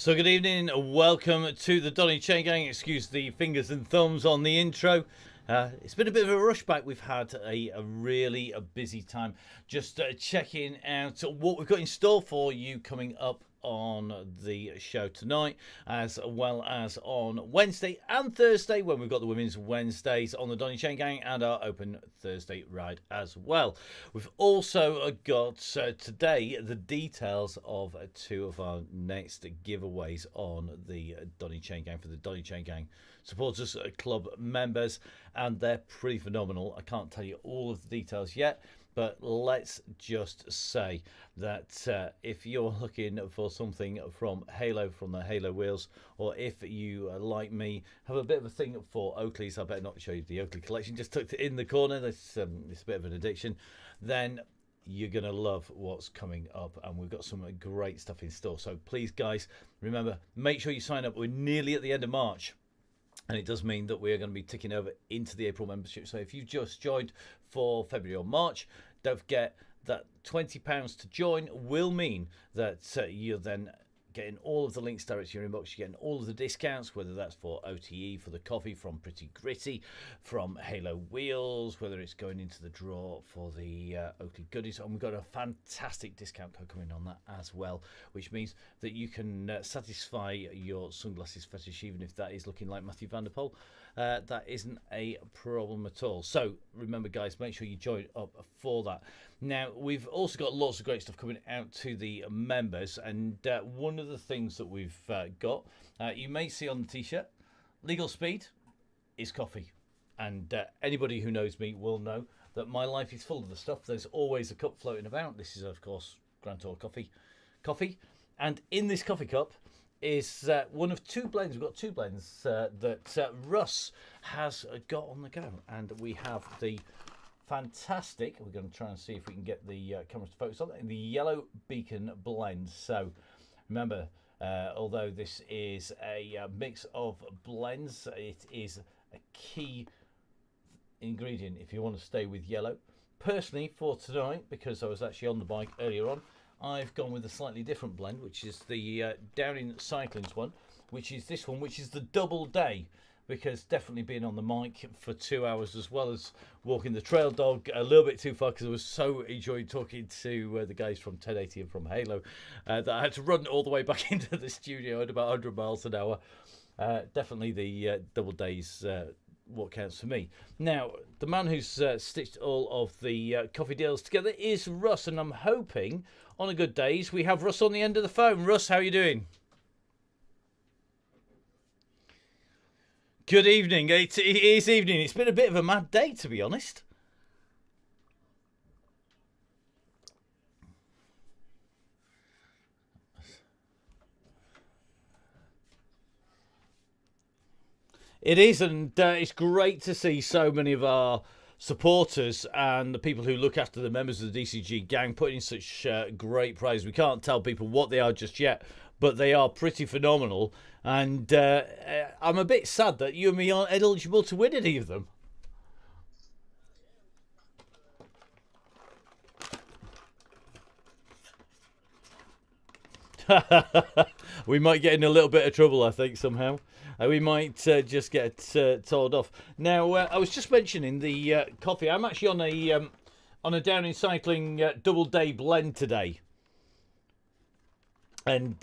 So good evening, welcome to the Donny Chaingang. Excuse the fingers and thumbs on the intro. It's been a bit of a rush back. We've had a really busy time. Just checking out what we've got in store for you coming up on the show tonight, as well as on Wednesday and Thursday when we've got the Women's Wednesdays on the Donny Chaingang and our Open Thursday ride as well. We've also got today the details of two of our next giveaways on the Donny Chaingang for the Donny Chaingang Supporters Club members, and they're pretty phenomenal. I can't tell you all of the details yet, but let's just say that if you're looking for something from Halo, from the Halo wheels, or if you, like me, have a bit of a thing for Oakleys, I better not show you the Oakley collection, just tucked it in the corner, it's a bit of an addiction, then you're going to love what's coming up, and we've got some great stuff in store. So please, guys, remember, make sure you sign up. We're nearly at the end of March. And it does mean that we're going to be ticking over into the April membership. So if you've just joined for February or March, don't forget that £20 to join will mean that you're then getting all of the links direct to your inbox. You're getting all of the discounts, whether that's for OTE, for the coffee from Pretty Gritty, from Halo Wheels, whether it's going into the draw for the Oakley goodies. And we've got a fantastic discount code coming on that as well, which means that you can satisfy your sunglasses fetish, even if that is looking like Matthew Van Der Poel. That isn't a problem at all. So remember, guys, make sure you join up for that. Now, we've also got lots of great stuff coming out to the members, and one of the things that we've got, you may see on the t-shirt, Legal Speed is coffee. And anybody who knows me will know that my life is full of the stuff. There's always a cup floating about. This is, of course, Grand Tour coffee. And in this coffee cup is one of two blends. We've got two blends that Russ has got on the go. And we have the fantastic, we're going to try and see if we can get the cameras to focus on it, the Yellow Beacon blend. So remember, although this is a mix of blends, it is a key ingredient if you want to stay with yellow. Personally, for tonight, because I was actually on the bike earlier on, I've gone with a slightly different blend, which is the Downing Cycling's one, which is this one, which is the double day, because definitely being on the mic for 2 hours as well as walking the trail dog a little bit too far, because I was so enjoying talking to the guys from 1080 and from Halo that I had to run all the way back into the studio at about 100 miles an hour. Definitely the double days what counts for me. Now, the man who's stitched all of the coffee deals together is Russ, and I'm hoping on a good days we have Russ on the end of the phone. Russ, how are you doing? Good evening. It is evening. It's been a bit of a mad day, to be honest. It is, and it's great to see so many of our supporters and the people who look after the members of the DCG gang putting in such great prize. We can't tell people what they are just yet, but they are pretty phenomenal. And I'm a bit sad that you and me aren't eligible to win any of them. We might get in a little bit of trouble, I think, somehow. We might just get told off. Now, I was just mentioning the coffee. I'm actually on a Downing Cycling double day blend today, and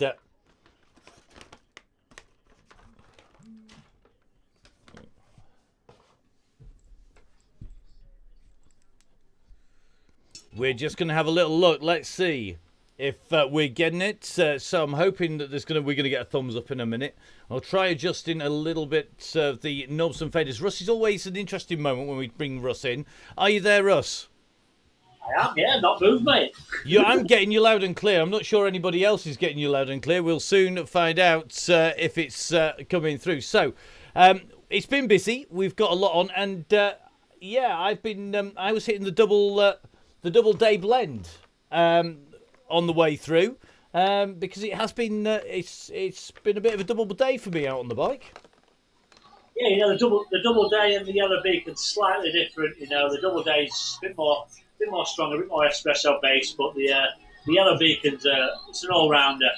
we're just going to have a little look. Let's see if we're getting it. So I'm hoping that we're going to get a thumbs up in a minute. I'll try adjusting a little bit of the knobs and faders. Russ is always an interesting moment when we bring Russ in. Are you there, Russ? I am, yeah, not moved, mate. I'm getting you loud and clear. I'm not sure anybody else is getting you loud and clear. We'll soon find out if it's coming through. So it's been busy. We've got a lot on, and yeah, I was hitting the double day blend on the way through. Because it has been, it's been a bit of a double day for me out on the bike. Yeah, you know, the double day and the Yellow Beacon's slightly different. You know, the double day's a bit more strong, a bit more espresso based, but the Yellow Beacon's it's an all rounder,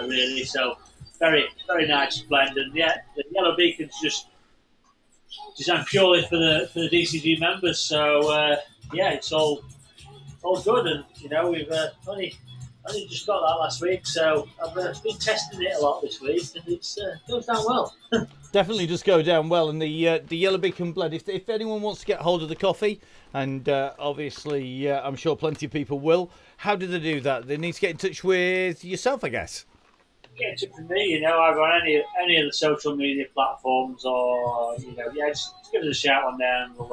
really. So very, very nice blend. And yeah, the Yellow Beacon's just designed purely for the DCG members. So yeah, it's all good. And we've only just got that last week, so I've been testing it a lot this week, and it's goes down well. Definitely does go down well. And the Yellow Beacon blend, if anyone wants to get hold of the coffee, and obviously I'm sure plenty of people will, how do they do that? They need to get in touch with yourself, I guess. Get in touch with me, either on any of the social media platforms, or just give us a shout on there, and we'll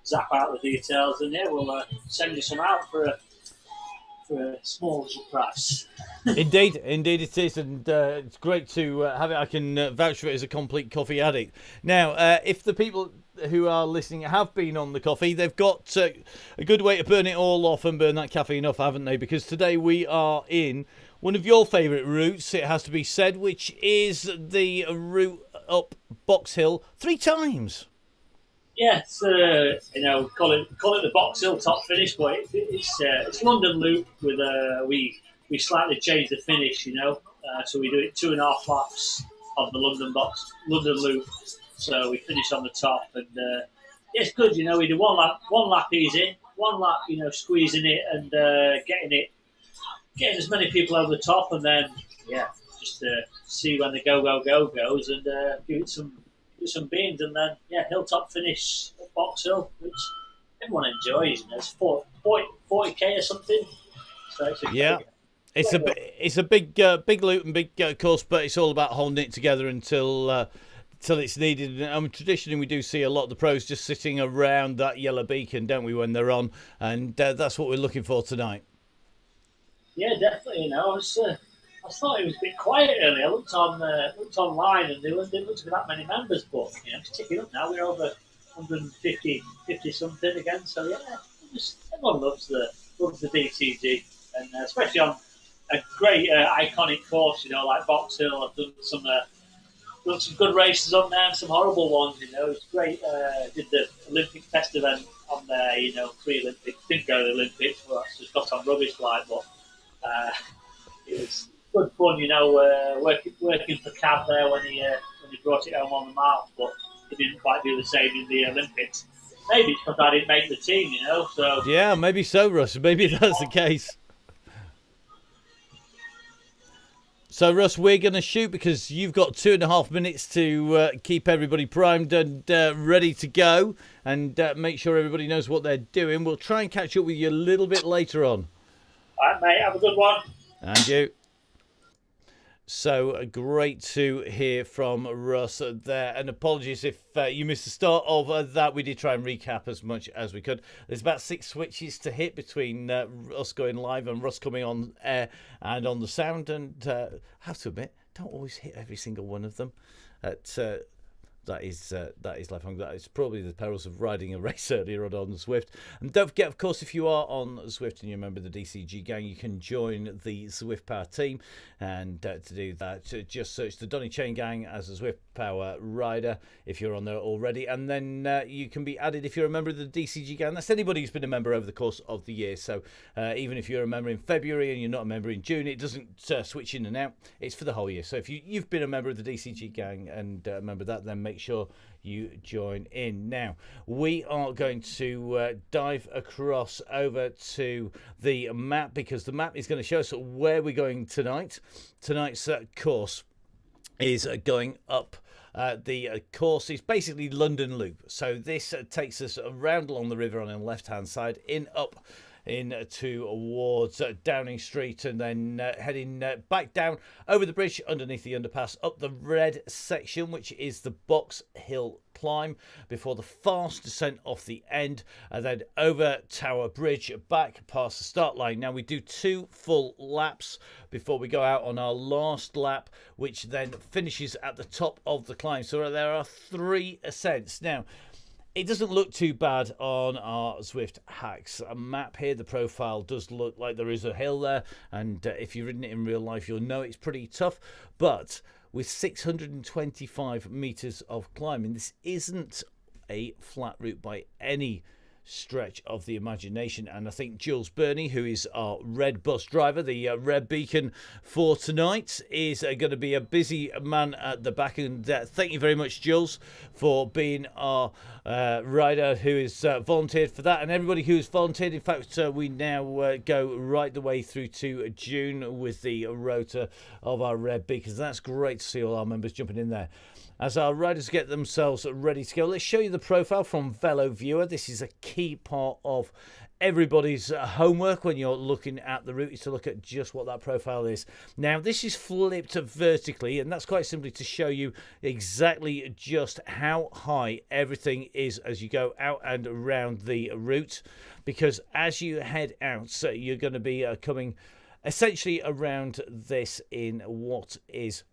zap out the details, and we'll send you some out for a small little price. Indeed it is, and it's great to have it. I can vouch for it as a complete coffee addict. Now, if the people who are listening have been on the coffee, they've got a good way to burn it all off and burn that caffeine off, haven't they? Because today we are in one of your favourite routes, it has to be said, which is the route up Box Hill 3 times. Yeah, call it the Box Hill top finish, but it's London Loop with we slightly changed the finish, so we do it 2.5 laps of the London Loop, so we finish on the top, and it's good, we do one lap easy, one lap, squeezing it and getting as many people over the top, and then just see when the go goes, and give it some beans, and then hilltop finish at Box Hill, which everyone enjoys. It's 40k or something. So it's a big loop and big course, but it's all about holding it together until it's needed. Traditionally, we do see a lot of the pros just sitting around that Yellow Beacon, don't we, when they're on, and that's what we're looking for tonight. Yeah, definitely. I thought it was a bit quiet earlier. I looked online, and there didn't look to be that many members, but it's ticking up now. We're over 150 something again. So everyone loves the DCG, and especially on a great iconic course, like Box Hill. I've done some good races on there, and some horrible ones. It's great. Did the Olympic test event on there. Pre-Olympics, didn't go to the Olympics, but just got on rubbish like, but it was good fun, working for Cab there when he brought it home on the mark, but he didn't quite do the same in the Olympics. Maybe it's because I didn't make the team, so... Yeah, maybe so, Russ. Maybe that's the case. So, Russ, we're going to shoot because you've got 2.5 minutes to keep everybody primed and ready to go, and make sure everybody knows what they're doing. We'll try and catch up with you a little bit later on. All right, mate. Have a good one. And you. So great to hear from Russ there. And apologies if you missed the start of that. We did try and recap as much as we could. There's about 6 switches to hit between us going live and Russ coming on air and on the sound. And I have to admit, don't always hit every single one of them. That is lifelong. That is probably the perils of riding a race earlier on Zwift. And don't forget, of course, if you are on Zwift and you're a member of the DCG gang, you can join the Zwift Power team. And to do that, just search the Donny Chaingang as a Zwift Power rider if you're on there already. And then you can be added if you're a member of the DCG gang. That's anybody who's been a member over the course of the year. So even if you're a member in February and you're not a member in June, it doesn't switch in and out. It's for the whole year. So if you've been a member of the DCG gang and a member of that, then make sure you join in. Now we are going to dive across over to the map, because the map is going to show us where we're going tonight. Tonight's course is going up. The course is basically London Loop, so this takes us around along the river on the left hand side, up in towards Downing Street, and then heading back down over the bridge underneath the underpass, up the red section, which is the Box Hill climb, before the fast descent off the end, and then over Tower Bridge, back past the start line. Now we do 2 full laps before we go out on our last lap, which then finishes at the top of the climb. So there are 3 ascents. Now, it doesn't look too bad on our Zwift Hacks map here. The profile does look like there is a hill there, and if you've ridden it in real life, you'll know it's pretty tough. But with 625 metres of climbing, this isn't a flat route by any stretch of the imagination. And I think Jules Burney, who is our red bus driver, the red beacon for tonight, is going to be a busy man at the back. And thank you very much, Jules, for being our rider who is volunteered for that, and everybody who has volunteered. In fact, we now go right the way through to June with the rota of our red beacons. That's great to see all our members jumping in there. As our riders get themselves ready to go, let's show you the profile from Velo Viewer. This is a key part of everybody's homework when you're looking at the route, is to look at just what that profile is. Now, this is flipped vertically, and that's quite simply to show you exactly just how high everything is as you go out and around the route, because as you head out, so you're going to be coming essentially around this in what is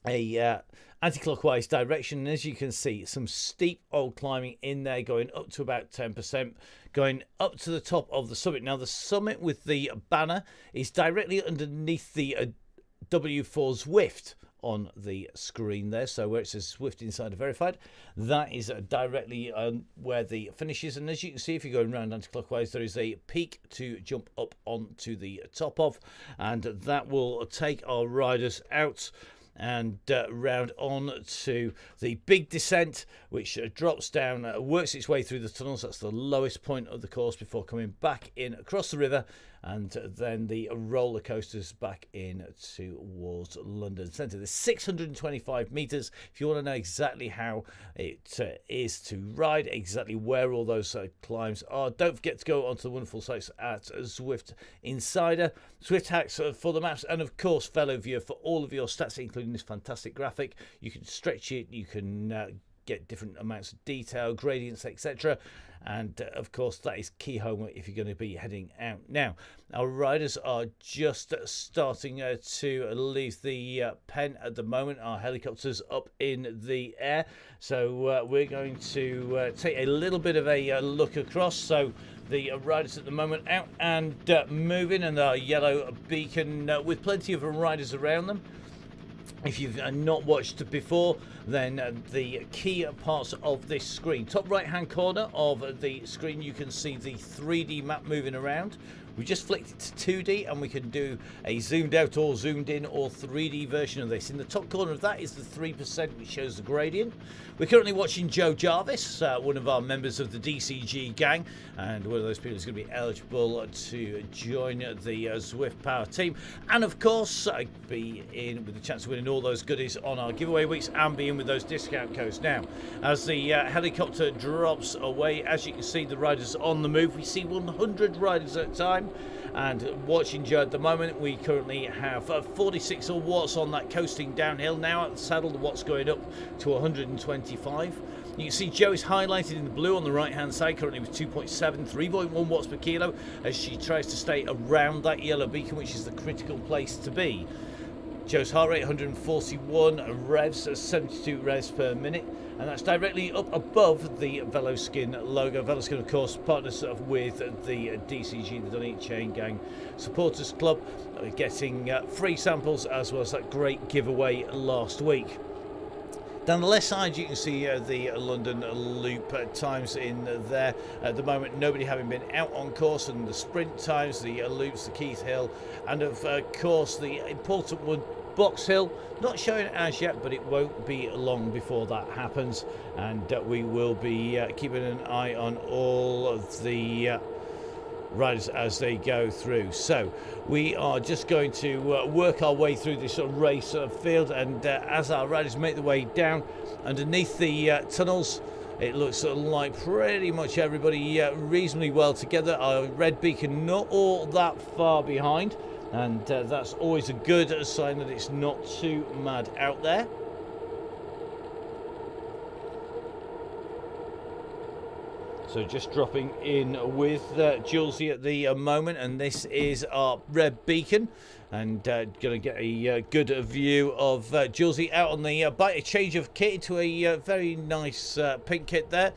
a anti-clockwise direction. And as you can see, some steep old climbing in there, going up to about 10%, going up to the top of the summit. Now, the summit with the banner is directly underneath the W4 Zwift on the screen there. So where it says Zwift Insider Verified, that is directly where the finish is. And as you can see, if you're going around anti-clockwise, there is a peak to jump up onto the top of, and that will take our riders out and round on to the big descent, which drops down, works its way through the tunnels. That's the lowest point of the course before coming back in across the river, and then the roller coasters back in towards London Centre. There's 625 metres. If you want to know exactly how it is to ride, exactly where all those climbs are, don't forget to go onto the wonderful sites at Zwift Insider, Zwift Hacks for the maps, and of course Velo Viewer for all of your stats, including this fantastic graphic. You can stretch it, you can get different amounts of detail, gradients, etc. And of course, that is key homework if you're going to be heading out. Now, our riders are just starting to leave the pen at the moment. Our helicopter's up in the air, so we're going to take a little bit of a look across. So the riders at the moment out and moving, and our yellow beacon with plenty of riders around them. If you've not watched before, then the key parts of this screen, top right hand corner of the screen, you can see the 3D map moving around. We just flicked it to 2D, and we can do a zoomed out or zoomed in or 3D version of this. In the top corner of that is the 3%, which shows the gradient. We're currently watching Joe Jarvis, one of our members of the DCG gang, and one of those people who's going to be eligible to join the Zwift Power team. And of course, be in with the chance of winning all those goodies on our giveaway weeks, and be in with those discount codes. Now, as the helicopter drops away, as you can see, the riders on the move. We see 100 riders at a time. And watching Joe at the moment, we currently have 46 watts on that coasting downhill. Now at the saddle, the watts going up to 125. You can see Joe is highlighted in the blue on the right hand side, currently with 2.7, 3.1 watts per kilo, as she tries to stay around that yellow beacon, which is the critical place to be. Joe's heart rate 141 revs, 72 revs per minute, and that's directly up above the Veloskin logo. Veloskin, of course, partners with the DCG, the Donny Chaingang Supporters Club, getting free samples, as well as that great giveaway last week. Down the left side, you can see the London Loop times in there. At the moment, nobody having been out on course, and the sprint times, the loops, the Keith Hill, and of course the important one, Box Hill. Not showing it as yet, but it won't be long before that happens, and we will be keeping an eye on all of the riders as they go through. So we are just going to work our way through this race field, and as our riders make their way down underneath the tunnels, it looks like pretty much everybody reasonably well together. Our red beacon not all that far behind, and that's always a good sign that it's not too mad out there. So just dropping in with Julesy at the moment, and this is our red beacon, and going to get a good view of Julesy out on the bike. A change of kit into a very nice pink kit there,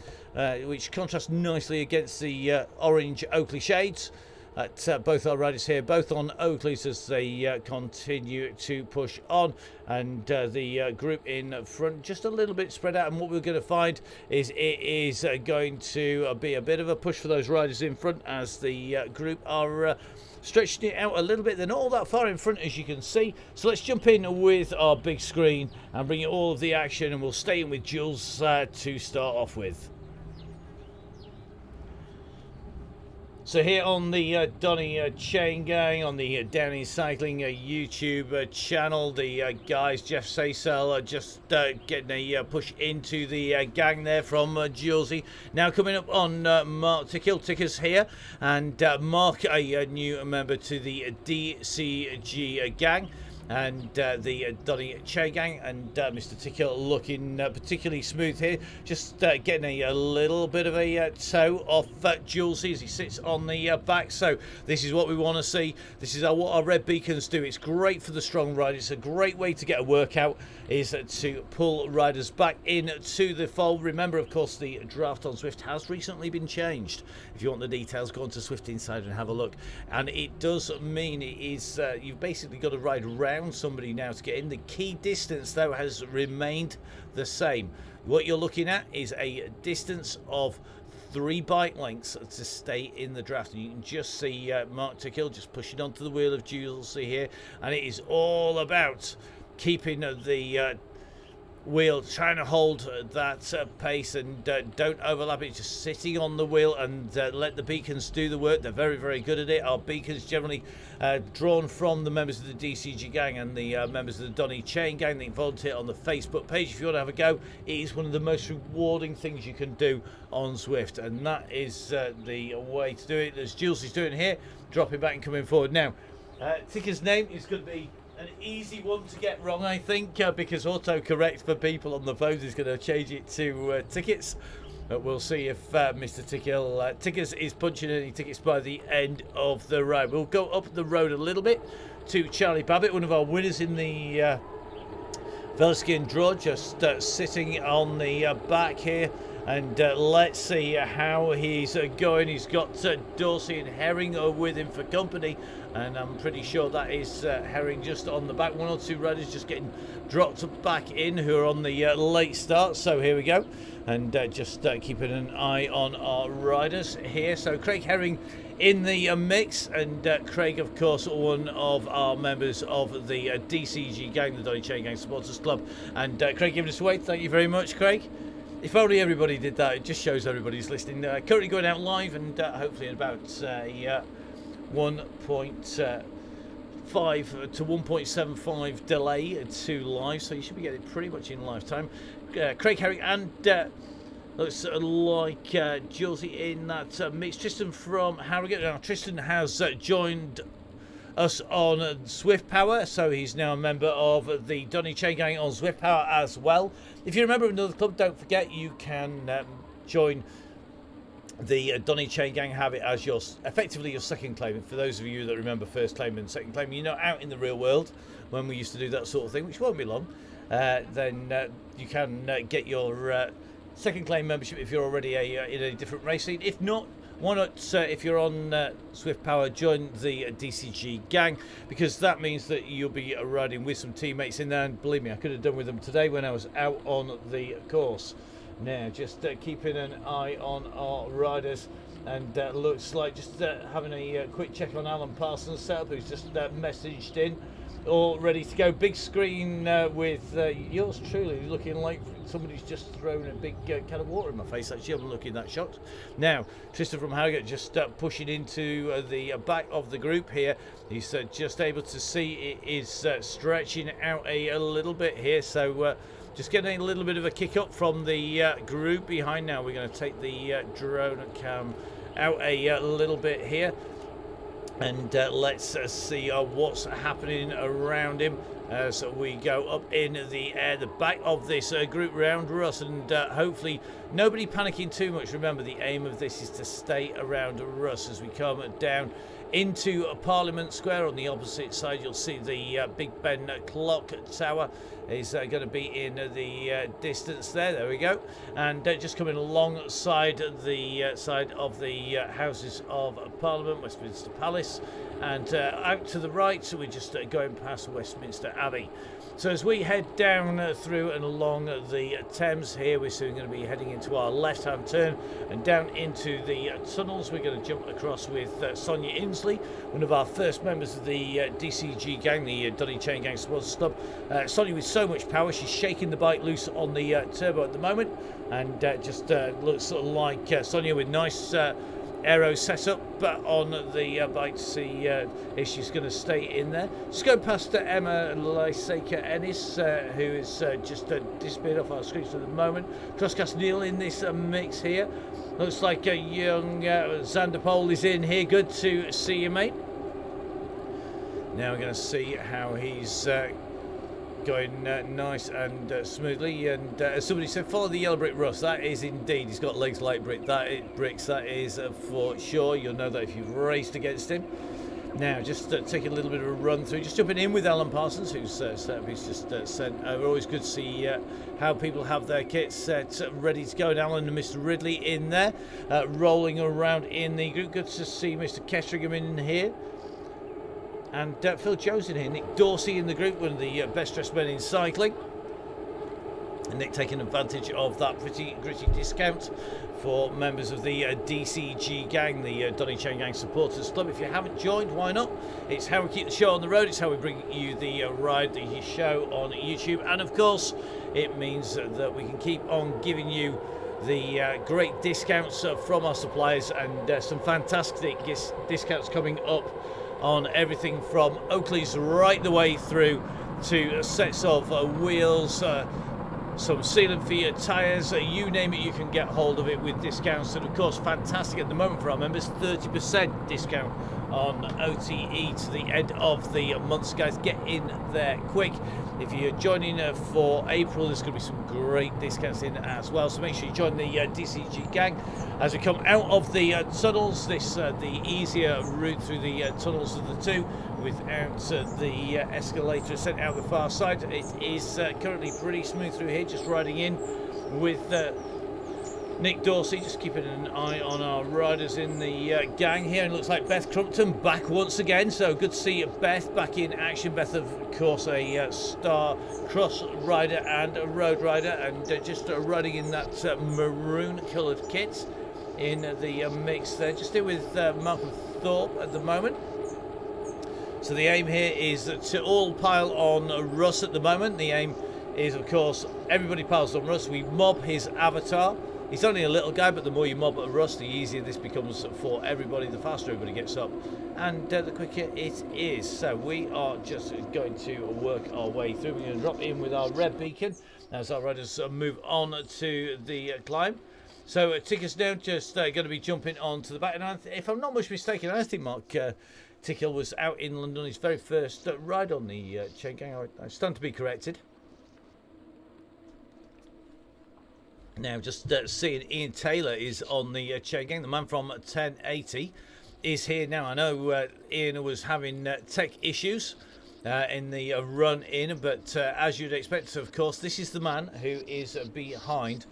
which contrasts nicely against the orange Oakley shades. at both our riders here, both on Oakleys, as they continue to push on, and the group in front just a little bit spread out. And what we're going to find is it is going to be a bit of a push for those riders in front, as the group are stretching it out a little bit. They're not all that far in front, as you can see. So let's jump in with our big screen and bring you all of the action, and we'll stay in with Jules to start off with. So here on the Donny Chaingang, on the Donny Cycling YouTube channel, the guys, Jeff Saysel, just getting a push into the gang there from Julesy. Now coming up on Mark Tickle, Tickers here, and Mark, a new member to the DCG gang, and the Donny Chaingang, and Mr. Tickle looking particularly smooth here, just getting a little bit of a toe off Julesy as he sits on the back. So this is what we want to see. This is what our red beacons do. It's great for the strong riders. It's a great way to get a workout, is to pull riders back into the fold. Remember, of course, the draft on Zwift has recently been changed. If you want the details, go on to Zwift Insider and have a look. And it does mean it is you've basically got to ride around somebody now to get in. The key distance, though, has remained the same. What you're looking at is a distance of 3 bike lengths to stay in the draft, and you can just see Mark Tickle just pushing onto the wheel of Julesy here, and it is all about keeping the wheel, trying to hold that pace, and don't overlap it, just sitting on the wheel, and let the beacons do the work. They're very, very good at it. Our beacons generally drawn from the members of the DCG gang and the members of the Donny Chaingang. They can volunteer on the Facebook page if you want to have a go. It is one of the most rewarding things you can do on Zwift, and that is the way to do it, as Jules is doing here, dropping back and coming forward. Now, Ticker's name is going to be an easy one to get wrong, I think, because autocorrect for people on the phones is going to change it to tickets. But we'll see if Mr. Tickers is punching any tickets by the end of the ride. We'll go up the road a little bit to Charlie Babbitt, one of our winners in the Velasquez draw, just sitting on the back here. And let's see how he's going. He's got Dorsey and Herring with him for company, and I'm pretty sure that is Herring just on the back. 1 or 2 riders just getting dropped back in who are on the late start. So here we go, and just keeping an eye on our riders here. So Craig Herring in the mix, and Craig, of course, one of our members of the DCG gang, the Donny Chaingang Supporters Club. And Craig giving us away. Thank you very much, Craig. If only everybody did that, it just shows everybody's listening. Currently going out live, and hopefully in about 1.5 to 1.75 delay to live, so you should be getting it pretty much in live time. Craig Herring and looks like Julesy in that mix. Tristan from Harrogate. Now Tristan has joined us on Zwift Power, so he's now a member of the Donny Chaingang on Zwift Power as well. If you're a member of another club, don't forget you can join the Donny Chaingang, have it as your effectively your second claim. For those of you that remember first claim and second claim, you know, out in the real world when we used to do that sort of thing, which won't be long, then you can get your second claim membership if you're already in a different race scene. If not, why not, if you're on Zwift Power, join the DCG gang, because that means that you'll be riding with some teammates in there, and believe me, I could have done with them today when I was out on the course. Now, just keeping an eye on our riders, and looks like just having a quick check on Alan Parsons' setup, who's just messaged in, all ready to go. Big screen with yours truly, looking like somebody's just thrown a big can of water in my face. Actually, I'm looking that shocked. Now, Tristan from Harrogate just pushing into the back of the group here. He's just able to see it is stretching out a little bit here, so just getting a little bit of a kick up from the group behind. Now we're going to take the drone cam out a little bit here, and let's see what's happening around him as we go up in the air, the back of this group round Russ, and hopefully nobody panicking too much. Remember, the aim of this is to stay around Russ. As we come down into Parliament Square, on the opposite side you'll see the Big Ben clock tower, is going to be in the distance there. There we go. And just coming alongside the side of the Houses of Parliament, Westminster Palace, and out to the right, so we're just going past Westminster Abbey. So as we head down through and along the Thames here, we're soon going to be heading into our left-hand turn and down into the tunnels. We're going to jump across with Sonia Inslee, one of our first members of the DCG gang, the Donny Chaingang Supporters Club. Sonia with so much power, she's shaking the bike loose on the turbo at the moment, and just looks sort of like Sonia with nice aero setup on the bike to see if she's going to stay in there. Just going past Emma Lysacre Ennis, who is just disappeared off our screens at the moment. Crosscast Neil in this mix here. Looks like a young Xanderpole is in here. Good to see you, mate. Now we're going to see how he's going nice and smoothly, and as somebody said, follow the yellow brick Russ. That is indeed, he's got legs like bricks, that is for sure. You'll know that if you've raced against him. Now just taking a little bit of a run through, just jumping in with Alan Parsons, who's set up. He's just sent over. Always good to see how people have their kits set ready to go, and Alan and Mr. Ridley in there rolling around in the group. Good to see Mr. Ketteringham in here. And Phil Jones in here, Nick Dorsey in the group, one of the best dressed men in cycling. And Nick taking advantage of that pretty gritty discount for members of the DCG gang, the Donny Chaingang Supporters Club. If you haven't joined, why not? It's how we keep the show on the road. It's how we bring you the ride, the show on YouTube. And of course, it means that we can keep on giving you the great discounts from our suppliers, and some fantastic discounts coming up on everything from Oakley's right the way through to sets of wheels, some sealant for your tyres, you name it, you can get hold of it with discounts. And of course, fantastic at the moment for our members, 30% discount on OTE to the end of the month. Guys, get in there quick. If you're joining for April, there's going to be some great discounts in as well, so make sure you join the DCG gang as we come out of the tunnels. This the easier route through the tunnels of the two, without the escalator sent out the far side. It is currently pretty smooth through here, just riding in with Nick Dorsey, just keeping an eye on our riders in the gang here. And it looks like Beth Crumpton back once again, so good to see Beth back in action. Beth, of course, a star cross rider and a road rider, and just riding in that maroon coloured kit in the mix there. Just here with Malcolm Thorpe at the moment. So the aim here is to all pile on Russ at the moment. The aim is, of course, everybody piles on Russ. We mob his avatar. He's only a little guy, but the more you mob at Russ, the easier this becomes for everybody, the faster everybody gets up, and the quicker it is. So we are just going to work our way through. We're going to drop in with our red beacon as our riders move on to the climb. So Ticker's now just going to be jumping on to the back. And if I'm not much mistaken, I think Mark Tickle was out in London on his very first ride on the Chaingang. I stand to be corrected. Now, just seeing Ian Taylor is on the Chaingang, the man from 1080 is here now. I know Ian was having tech issues in the run in, but as you'd expect, of course, this is the man who is behind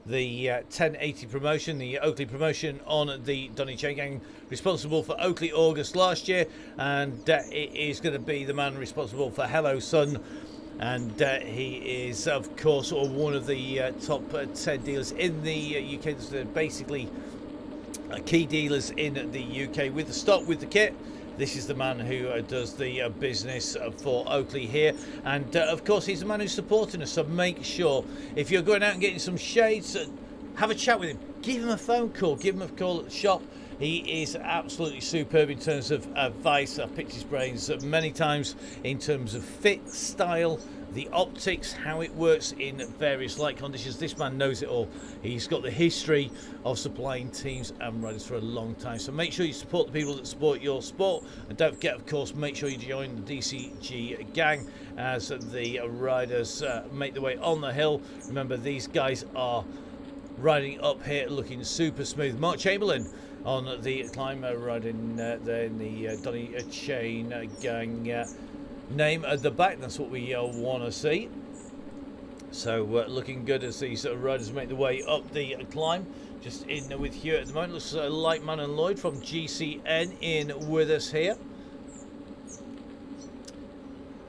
the 1080 promotion, the Oakley promotion on the Donny Chaingang, responsible for Oakley August last year, and it is going to be the man responsible for Hello Sun. And he is, of course, one of the top 10 dealers in the UK. They're basically key dealers in the UK with the stock, with the kit. This is the man who does the business for Oakley here. And, of course, he's the man who's supporting us. So make sure, if you're going out and getting some shades, have a chat with him. Give him a phone call. Give him a call at the shop. He is absolutely superb in terms of advice. I've picked his brains many times in terms of fit, style, the optics, how it works in various light conditions. This man knows it all. He's got the history of supplying teams and riders for a long time. So make sure you support the people that support your sport. And don't forget, of course, make sure you join the DCG gang as the riders make their way on the hill. Remember, these guys are riding up here looking super smooth. Mark Chamberlain on the climb, riding there in the Donny Chaingang name at the back. That's what we want to see. So looking good as these riders make their way up the climb. Just in with Hugh at the moment. Looks like Man and Lloyd from GCN in with us here.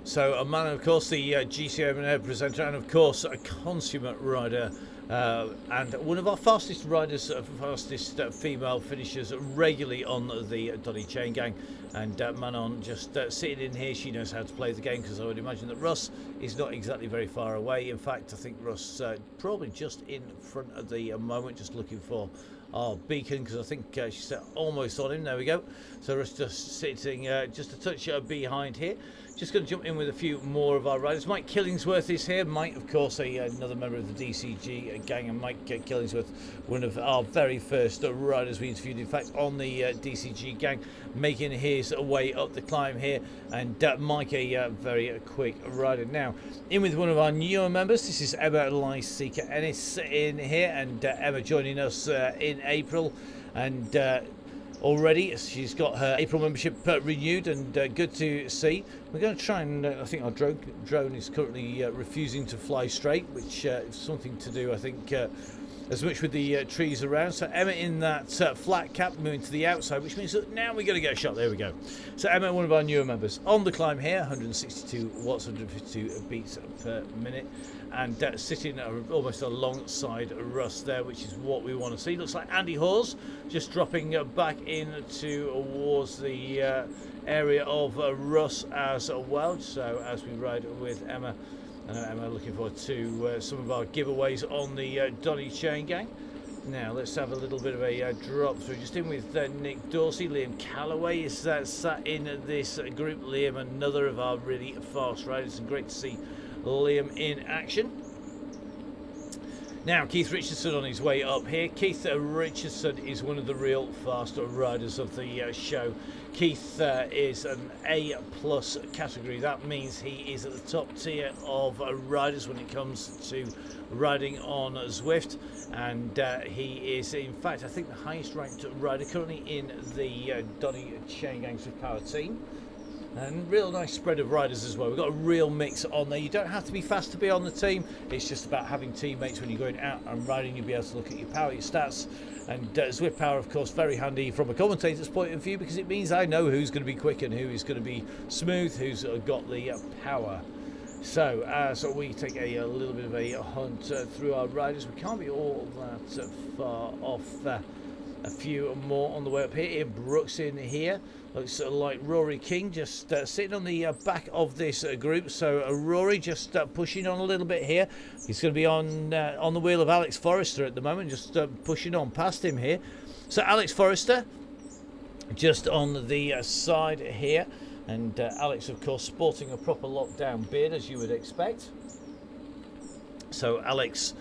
So a man, of course, the GCN presenter, and of course a consummate rider, and one of our fastest riders, fastest female finishers regularly on the Donny Chaingang. And Manon just sitting in here. She knows how to play the game, because I would imagine that Russ is not exactly very far away. In fact, I think Russ probably just in front at the moment, just looking for our beacon, because I think she's almost on him. There we go. So Russ just sitting just a touch behind here. Just going to jump in with a few more of our riders. Mike Killingsworth is here. Mike, of course, another member of the DCG gang, and Mike Killingsworth, one of our very first riders we interviewed, in fact, on the DCG gang, making his way up the climb here. And Mike, a very quick rider. Now, in with one of our newer members. This is Emma Lyseeker Ennis in here, and Emma joining us in April. And already she's got her April membership renewed, and good to see. We're going to try and I think our drone is currently refusing to fly straight, which is something to do, I think, as much with the trees around. So Emma in that flat cap, moving to the outside, which means that now we're going to get a shot. There we go. So Emma, one of our newer members, on the climb here, 162 watts, 152 beats per minute, and sitting almost alongside Russ there, which is what we want to see. Looks like Andy Hawes just dropping back in towards the area of Russ as well. So as we ride with Emma, Emma looking forward to some of our giveaways on the Donny Chaingang. Now let's have a little bit of a drop through. Just in with Nick Dorsey. Liam Calloway is sat in this group. Liam, another of our really fast riders, and great to see Liam in action. Now Keith Richardson on his way up here. Keith Richardson is one of the real fast riders of the show. Keith is an A+ category. That means he is at the top tier of riders when it comes to riding on Zwift, and he is, in fact, I think the highest ranked rider currently in the Donny Chaingang Swift Power team. And real nice spread of riders as well. We've got a real mix on there. You don't have to be fast to be on the team. It's just about having teammates when you're going out and riding. You'll be able to look at your power, your stats. And Zwift Power, of course, very handy from a commentator's point of view, because it means I know who's going to be quick and who is going to be smooth, who's got the power. So we take a little bit of a hunt through our riders. We can't be all that far off. A few more on the way up here. Ian Brooks in here. Looks like Rory King just sitting on the back of this group. So Rory just pushing on a little bit here. He's going to be on the wheel of Alex Forrester at the moment, just pushing on past him here. So Alex Forrester just on the side here, and Alex, of course, sporting a proper lockdown beard, as you would expect. So Alex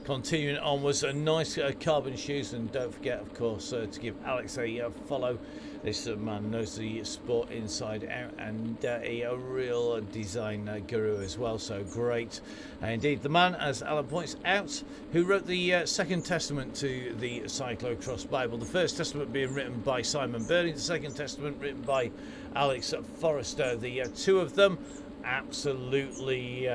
continuing onwards, a nice carbon shoes, and don't forget, of course, to give Alex a follow. This man knows the sport inside out, and a real design guru as well, so great. Indeed, the man, as Alan points out, who wrote the second testament to the Cyclocross Bible. The first testament being written by Simon Burney, the second testament written by Alex Forrester. The two of them absolutely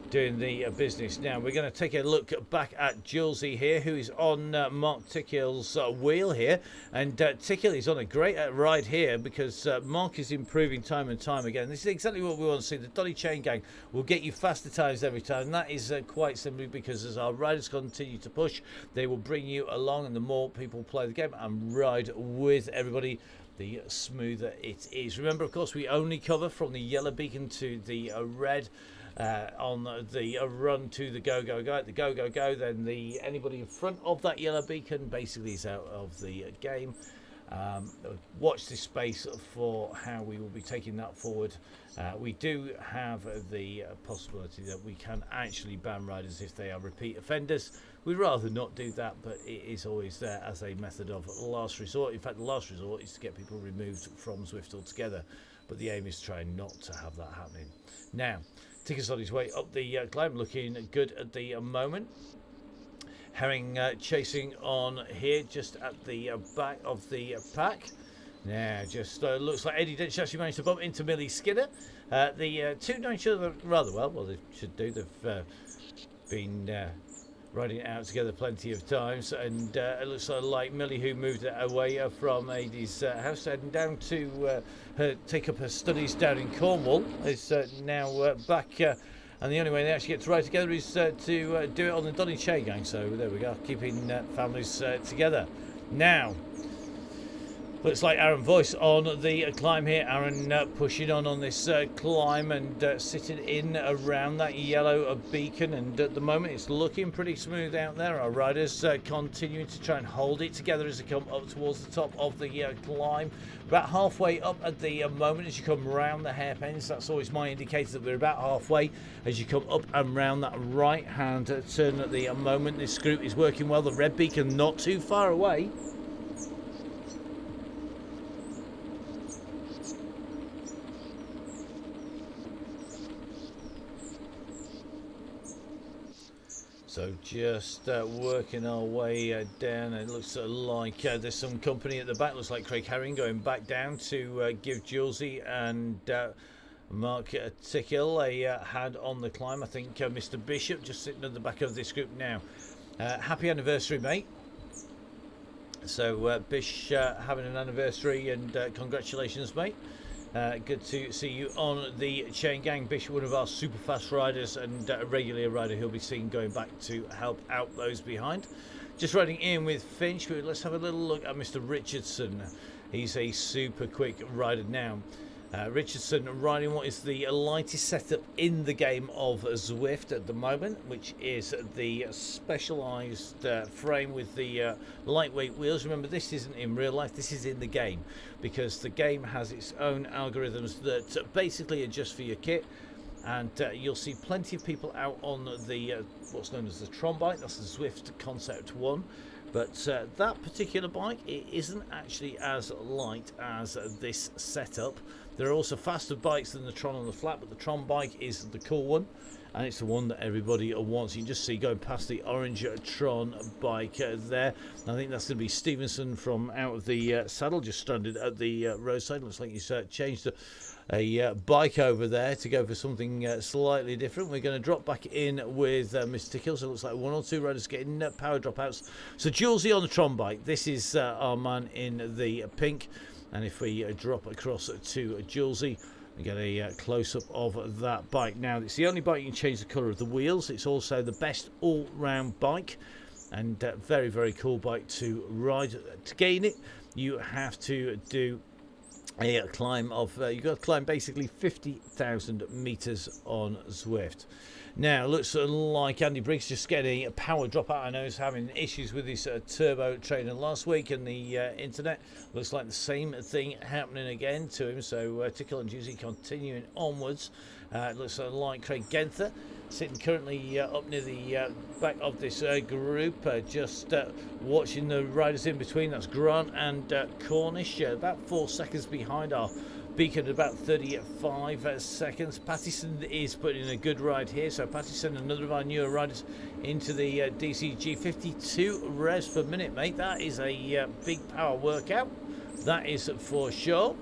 doing the business. Now we're going to take a look back at Julesy here, who is on Mark Tickill's wheel here, and Tickill is on a great ride here, because Mark is improving time and time again. This is exactly what we want to see. The Donny Chaingang will get you faster times every time, and that is quite simply because as our riders continue to push, they will bring you along, and the more people play the game and ride with everybody, the smoother it is. Remember, of course, we only cover from the yellow beacon to the red. On the run to the go at the go, then anybody in front of that yellow beacon basically is out of the game. Watch this space for how we will be taking that forward. We do have the possibility that we can actually ban riders if they are repeat offenders. We'd rather not do that, but it is always there as a method of last resort. In fact, the last resort is to get people removed from Zwift altogether, but the aim is to try not to have that happening. Now, Ticker's on his way up the climb, looking good at the moment. Herring chasing on here, just at the back of the pack. Now, just looks like Eddie Dench actually managed to bump into Millie Skinner. The two know each other rather well. Well, they should do. They've been riding it out together plenty of times, and it looks like Millie, who moved away from Adie's house, heading down to take up her studies down in Cornwall, is now back. And the only way they actually get to ride together is to do it on the Donny Chaingang. So there we go, keeping families together. Now, looks like Aaron Voice on the climb here. Aaron pushing on this climb and sitting in around that yellow beacon. And at the moment, it's looking pretty smooth out there. Our riders continuing to try and hold it together as they come up towards the top of the climb. About halfway up at the moment as you come round the hairpins. That's always my indicator that we're about halfway as you come up and round that right-hand turn at the moment. This group is working well. The red beacon not too far away. So just working our way down. It looks like there's some company at the back. Looks like Craig Herring going back down to give Julesy and Mark Tickle a hand on the climb. I think Mr. Bishop just sitting at the back of this group now. Happy anniversary, mate. So Bish having an anniversary, and congratulations, mate. Good to see you on the Chaingang. Bish, one of our super fast riders and a regular rider who'll be seen going back to help out those behind. Just riding in with Finch, let's have a little look at Mr. Richardson. He's a super quick rider now. Richardson riding what is the lightest setup in the game of Zwift at the moment, which is the specialised frame with the lightweight wheels. Remember, this isn't in real life, this is in the game, because the game has its own algorithms that basically adjust for your kit. And you'll see plenty of people out on the what's known as the Tron bike. That's the Zwift Concept 1. But that particular bike, it isn't actually as light as this setup. There are also faster bikes than the Tron on the flat, but the Tron bike is the cool one, and it's the one that everybody wants. You can just see going past the orange Tron bike there. I think that's going to be Stevenson from out of the saddle, just stranded at the roadside. Looks like he's changed a bike over there to go for something slightly different. We're going to drop back in with Mr. Tickle. So it looks like one or two riders getting power dropouts. So Julesy on the Tron bike. This is our man in the pink. And if we drop across to Julesy, we get a close-up of that bike. Now, it's the only bike you can change the colour of the wheels. It's also the best all-round bike, and very, very cool bike to ride. To gain it, you have to do a climb of you've got to climb basically 50,000 meters on Zwift. Now looks like Andy Briggs just getting a power dropout. I know he's having issues with his turbo trainer last week, and the internet looks like the same thing happening again to him. So Tickle and Juicy continuing onwards. Looks like Craig Genther sitting currently up near the back of this group, just watching the riders in between. That's Grant and Cornish, about 4 seconds behind our beacon, at about 35 seconds. Pattison is putting in a good ride here. So Pattison, another of our newer riders, into the DCG. 52 revs per minute, mate. That is a big power workout. That is for sure.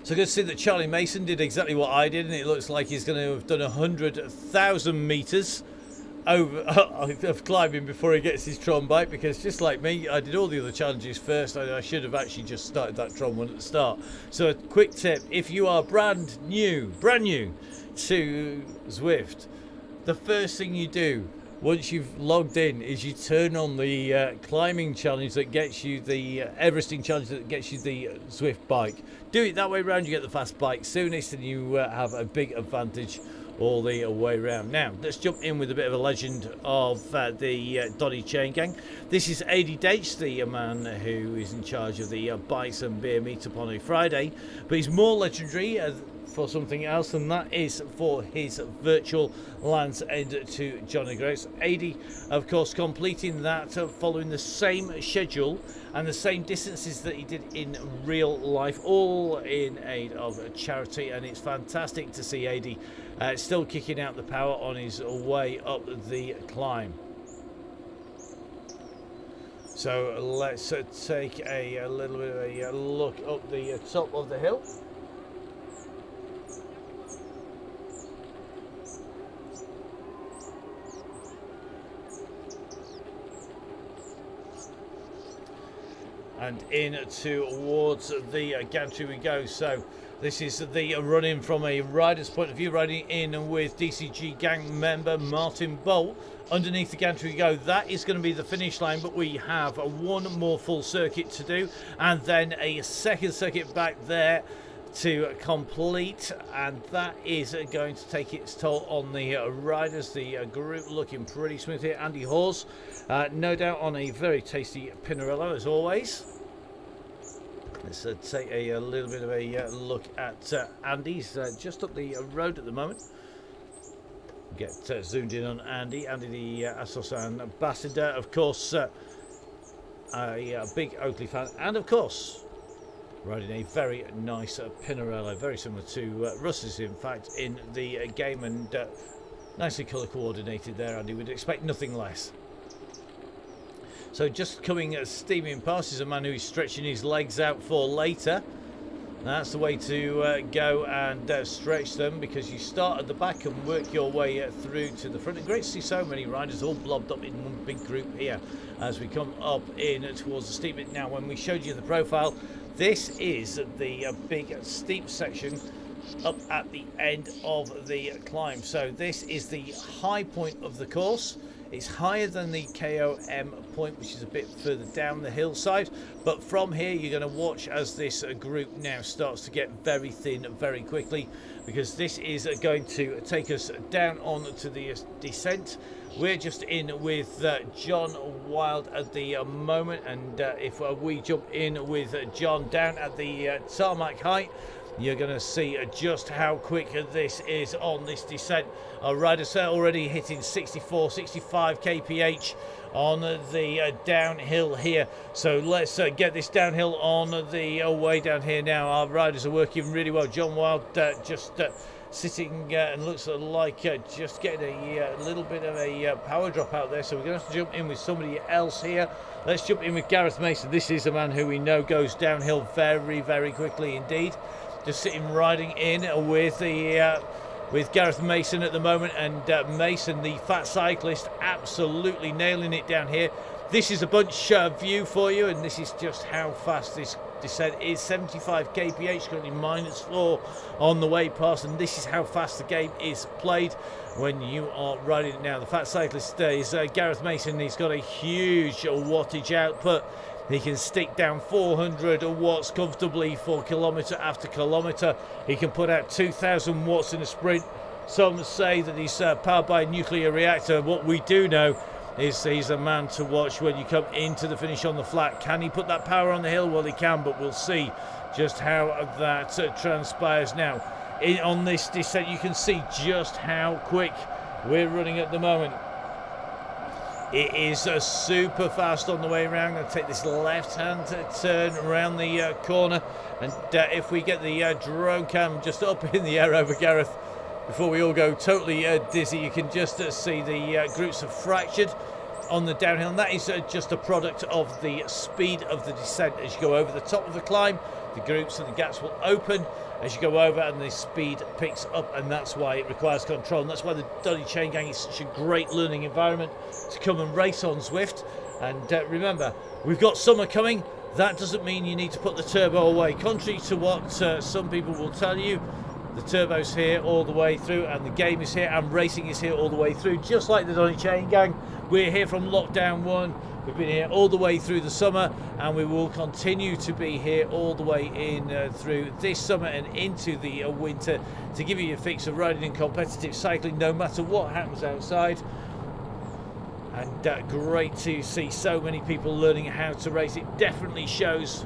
So good to see that Charlie Mason did exactly what I did, and it looks like he's going to have done 100,000 meters over of climbing before he gets his Tron bike, because just like me, I did all the other challenges first. I should have actually just started that Tron one at the start. So a quick tip: if you are brand new to Zwift, the first thing you do once you've logged in is you turn on the climbing challenge that gets you the Everesting challenge that gets you the Zwift bike. Do it that way around, you get the fast bike soonest, and you have a big advantage all the way around. Now let's jump in with a bit of a legend of the Donny Chaingang. This is Adi Dates, the man who is in charge of the bikes and beer meetup on a Friday, but he's more legendary for something else, and that is for his virtual Land's End to Johnny Grace. Adi, of course, completing that following the same schedule and the same distances that he did in real life, all in aid of charity, and it's fantastic to see Adi still kicking out the power on his way up the climb. So let's take a little bit of a look up the top of the hill. and in towards the gantry we go. So this is the run-in from a rider's point of view, riding in with DCG gang member Martin Bolt. Underneath the gantry we go. That is going to be the finish line, but we have one more full circuit to do, and then a second circuit back there to complete, and that is going to take its toll on the riders. The group looking pretty smooth here. Andy Hawes, no doubt, on a very tasty Pinarello as always. Let's take a little bit of a look at Andy's just up the road at the moment. Get zoomed in on Andy. Andy, the Assos ambassador, of course, a big Oakley fan, and of course riding a very nice Pinarello, very similar to Russ's, in fact, in the game, and nicely colour coordinated there, Andy. We'd expect nothing less. So just coming steaming past is a man who is stretching his legs out for later. That's the way to go and stretch them, because you start at the back and work your way through to the front. And great to see so many riders all blobbed up in one big group here as we come up in towards the steep bit. Now, when we showed you the profile, this is the big steep section up at the end of the climb. So this is the high point of the course. It's higher than the KOM point, which is a bit further down the hillside, but from here you're going to watch as this group now starts to get very thin very quickly, because this is going to take us down onto the descent. We're just in with John Wild at the moment, and if we jump in with John down at the tarmac height, you're going to see just how quick this is on this descent. Our riders are already hitting 64, 65 kph on the downhill here. So let's get this downhill on the way down here now. Our riders are working really well. John Wild just sitting and looks like just getting a little bit of a power drop out there. So we're going to have to jump in with somebody else here. Let's jump in with Gareth Mason. This is a man who we know goes downhill very, very quickly indeed. Just sitting riding in with the with Gareth Mason at the moment, and Mason, the fat cyclist, absolutely nailing it down here. This is a bunch view for you, and this is just how fast this descent is. 75 kph, currently -4 on the way past, and this is how fast the game is played when you are riding it now. The fat cyclist is Gareth Mason. He's got a huge wattage output. He can stick down 400 watts comfortably for kilometre after kilometre. He can put out 2,000 watts in a sprint. Some say that he's powered by a nuclear reactor. What we do know is he's a man to watch when you come into the finish on the flat. Can he put that power on the hill? Well, he can, but we'll see just how that transpires now. On this descent, you can see just how quick we're running at the moment. It is super fast on the way around. I'm going to take this left-hand turn around the corner, and if we get the drone cam just up in the air over Gareth before we all go totally dizzy, you can just see the groups have fractured on the downhill, and that is just a product of the speed of the descent. As you go over the top of the climb, the groups and the gaps will open as you go over, and the speed picks up, and that's why it requires control, and that's why the Donny Chaingang is such a great learning environment to come and race on Zwift. And remember, we've got summer coming. That doesn't mean you need to put the turbo away. Contrary to what some people will tell you, the turbo's here all the way through, and the game is here, and racing is here all the way through, just like the Donny Chaingang. We're here from lockdown 1. We've been here all the way through the summer, and we will continue to be here all the way in through this summer and into the winter to give you your fix of riding and competitive cycling no matter what happens outside. And great to see so many people learning how to race. It definitely shows.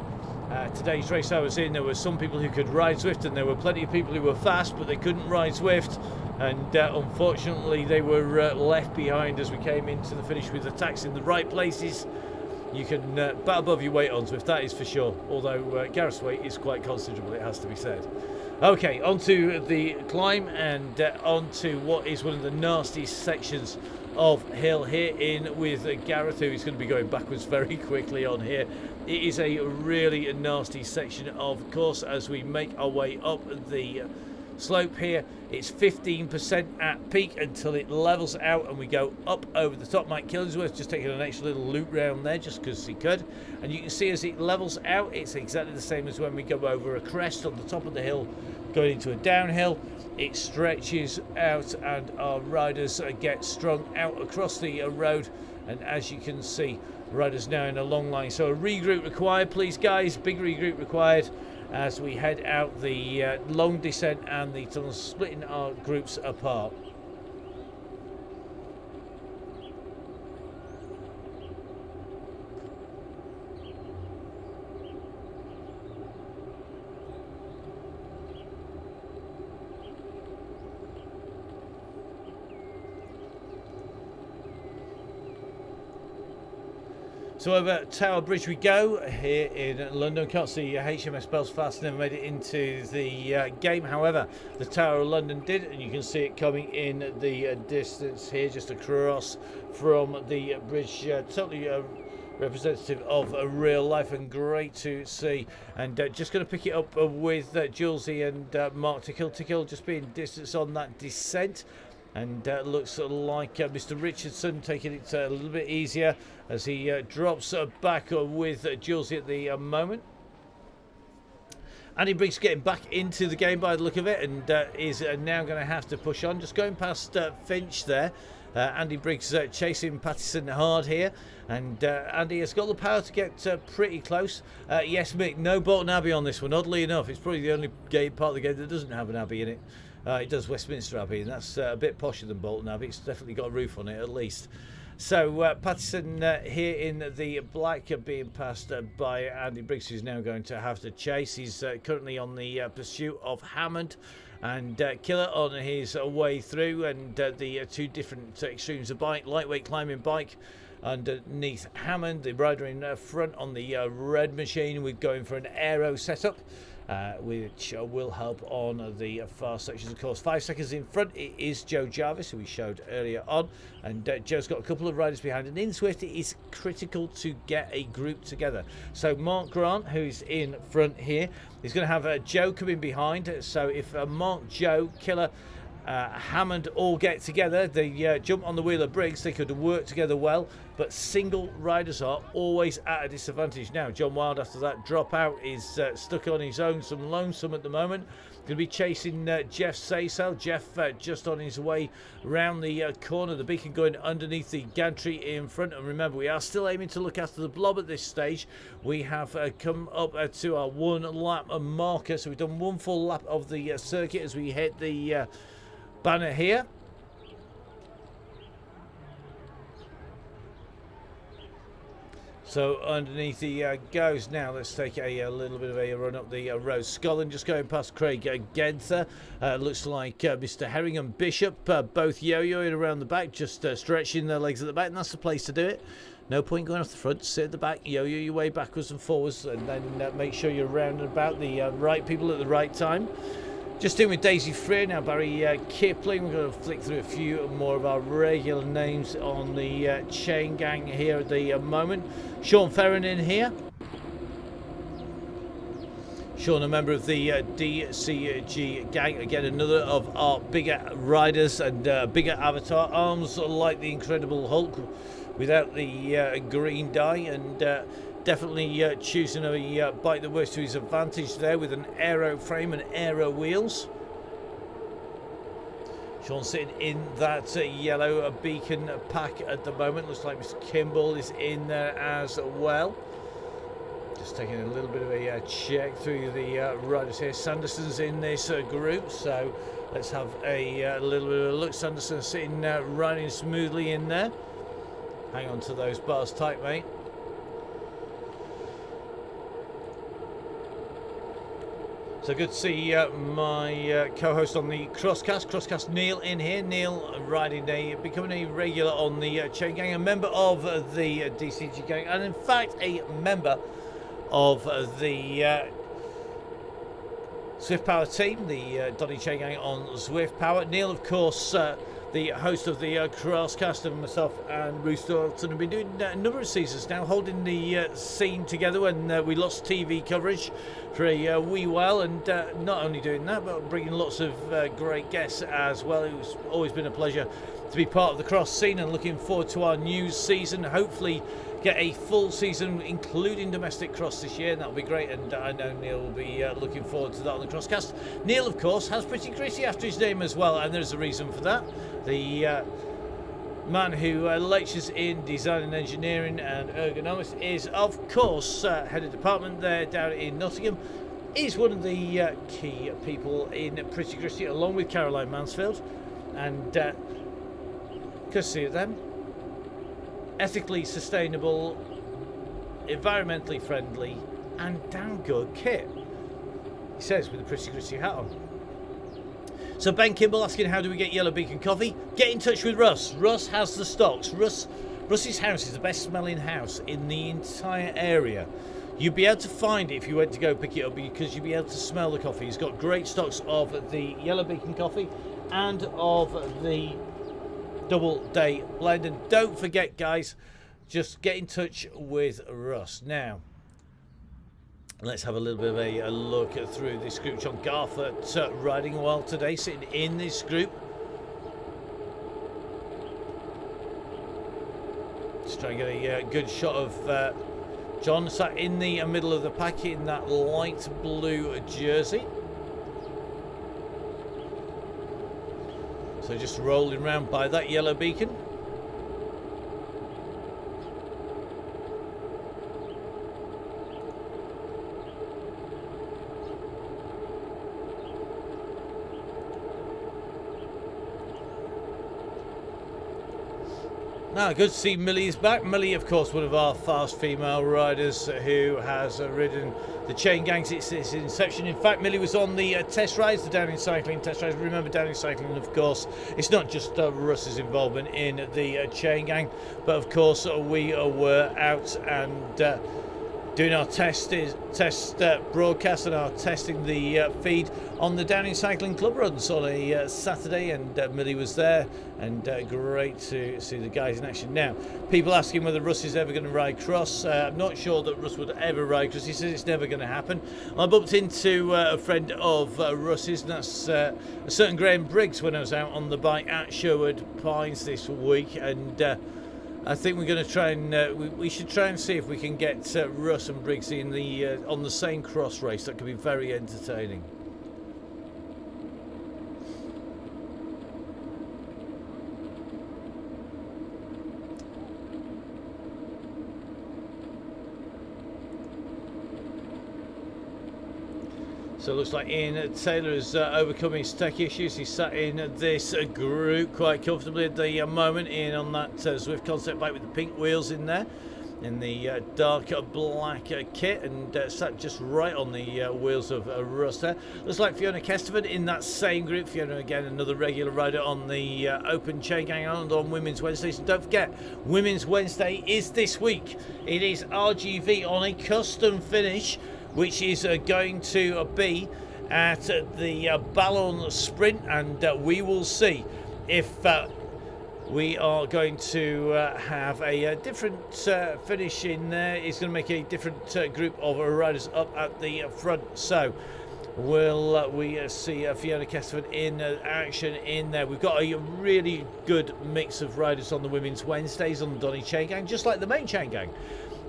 Today's race I was in, there were some people who could ride Zwift, and there were plenty of people who were fast but they couldn't ride Zwift, and unfortunately they were left behind as we came into the finish with attacks in the right places. You can bat above your weight on Zwift, that is for sure, although Gareth's weight is quite considerable, it has to be said. Okay, onto the climb, and onto what is one of the nastiest sections of hill here in with Gareth, who is going to be going backwards very quickly on here. It is a really nasty section of course as we make our way up the slope here. It's 15% at peak until it levels out and we go up over the top. Mike Killingsworth just taking an extra little loop round there just because he could. And you can see as it levels out, it's exactly the same as when we go over a crest on the top of the hill going into a downhill. It stretches out and our riders get strung out across the road. And as you can see, riders now in a long line. So a regroup required, please guys, big regroup required as we head out the long descent and the tunnel, splitting our groups apart. So over Tower Bridge we go here in London. Can't see HMS Belfast, never made it into the game. However, the Tower of London did, and you can see it coming in the distance here, just across from the bridge. Totally representative of real life and great to see. And just going to pick it up with Julesy and Mark Tickle just being distance on that descent. And looks like Mr. Richardson taking it a little bit easier as he drops back with Julesy at the moment. Andy Briggs getting back into the game by the look of it, and is now going to have to push on. Just going past Finch there. Andy Briggs chasing Pattison hard here, and Andy has got the power to get pretty close. Yes, Mick, no Bolton Abbey on this one. Oddly enough, it's probably the only part of the game that doesn't have an Abbey in it. It does Westminster Abbey, and that's a bit posher than Bolton Abbey. It's definitely got a roof on it at least. So Pattison here in the black being passed by Andy Briggs, who's now going to have to chase. He's currently on the pursuit of Hammond and Killer on his way through, and the two different extremes of bike. Lightweight climbing bike underneath Hammond, the rider in front on the red machine. We're going for an aero setup, which will help on the far sections. Of course, 5 seconds in front, it is Joe Jarvis, who we showed earlier on, and Joe's got a couple of riders behind. And in Zwift, it is critical to get a group together. So Mark Grant, who's in front here, is going to have Joe coming behind. So if Mark, Joe, Killer, Hammond all get together, they jump on the wheel of Briggs, they could work together well, but single riders are always at a disadvantage. Now John Wild, after that dropout, is stuck on his own, some lonesome at the moment. Going to be chasing Jeff Saysell. Jeff just on his way round the corner, the beacon going underneath the gantry in front. And remember, we are still aiming to look after the blob at this stage. We have come up to our 1 lap marker, so we've done 1 full lap of the circuit as we hit the banner here. So underneath he goes now. Let's take a little bit of a run up the road. Scotland just going past Craig Genther. Looks like Mr. Herring and Bishop both yo-yoing around the back, just stretching their legs at the back, and that's the place to do it. No point going off the front. Sit at the back, yo-yo your way backwards and forwards, and then make sure you're round and about the right people at the right time. Just in with Daisy Freer now, Barry Kipling. We're going to flick through a few more of our regular names on the Chaingang here at the moment. Sean Ferron in here. Sean, a member of the DCG gang. Again, another of our bigger riders and bigger avatar. Arms like the Incredible Hulk without the green dye, and definitely choosing a bike that works to his advantage there with an aero frame and aero wheels. Sean sitting in that yellow beacon pack at the moment. Looks like Mr. Kimball is in there as well. Just taking a little bit of a check through the riders here. Sanderson's in this group, so let's have a little bit of a look. Sanderson sitting running smoothly in there. Hang on to those bars tight, mate. So good to see my co-host on the Crosscast Neil in here. Neil riding becoming a regular on the Chaingang, a member of the DCG gang, and in fact a member of the Zwift Power team, the Donny Chaingang on Zwift Power. Neil, of course, the host of the Crosscast, and myself and Bruce Dalton have been doing a number of seasons now, holding the scene together when we lost TV coverage for a wee while, and not only doing that, but bringing lots of great guests as well. It's always been a pleasure to be part of the cross scene, and looking forward to our new season. Hopefully get a full season including domestic cross this year, and that'll be great, and I know Neil will be looking forward to that on the Crosscast. Neil, of course, has Pretty Gritty after his name as well, and there's a reason for that. The man who lectures in design and engineering and ergonomics is, of course, head of department there down in Nottingham. Is one of the key people in Pretty Gritty, along with Caroline Mansfield, and courtesy of them, ethically sustainable, environmentally friendly, and damn good kit, he says, with the Pretty Gritty hat on. So Ben Kimball asking, how do we get Yellow Beacon coffee? Get in touch with Russ. Russ has the stocks. Russ's house is the best smelling house in the entire area. You'd be able to find it if you went to go pick it up, because you'd be able to smell the coffee. He's got great stocks of the Yellow Beacon coffee and of the double day blend. And don't forget, guys, just get in touch with Russ. Now, let's have a little bit of a look through this group. John Garford riding a while today, sitting in this group. Just trying to get a good shot of John sat in the middle of the pack in that light blue jersey. So just rolling around by that Yellow Beacon. Now, good to see Millie's back. Millie, of course, one of our fast female riders who has ridden the Chaingang since its inception. In fact, Millie was on the test rides, the Downing Cycling test rides. Remember, Downing Cycling, of course, it's not just Russ's involvement in the Chaingang, but of course we were out and doing our test broadcast and our testing the feed on the Downing Cycling Club runs on a Saturday, and Millie was there, and great to see the guys in action. Now, people asking whether Russ is ever going to ride cross. I'm not sure that Russ would ever ride cross. He says it's never going to happen. I bumped into a friend of Russ's, and that's a certain Graham Briggs, when I was out on the bike at Sherwood Pines this week, and I think we're going to try and we should try and see if we can get Russ and Briggs in the on the same cross race. That could be very entertaining. So it looks like Ian Taylor has overcome his tech issues. He's sat in this group quite comfortably at the moment, in on that Zwift concept bike with the pink wheels in there, in the dark black kit, and sat just right on the wheels of Russ there. Looks like Fiona Kesterford in that same group. Fiona, again, another regular rider on the Open Chaingang Island on Women's Wednesdays. And don't forget, Women's Wednesday is this week. It is RGV on a custom finish, which is going to be at the Ballon Sprint, and we will see if we are going to have a different finish in there. It's going to make a different group of riders up at the front. So will we see Fiona Kesterford in action in there? We've got a really good mix of riders on the Women's Wednesdays on the Donny Chaingang, just like the main Chaingang.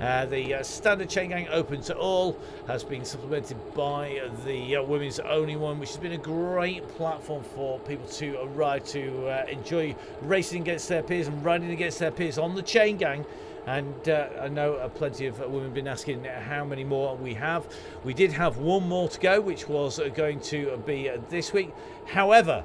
The standard Chaingang open to all has been supplemented by the women's only one, which has been a great platform for people to ride, to enjoy racing against their peers and riding against their peers on the Chaingang. And I know plenty of women have been asking how many more we have. We did have one more to go, which was going to be this week. However,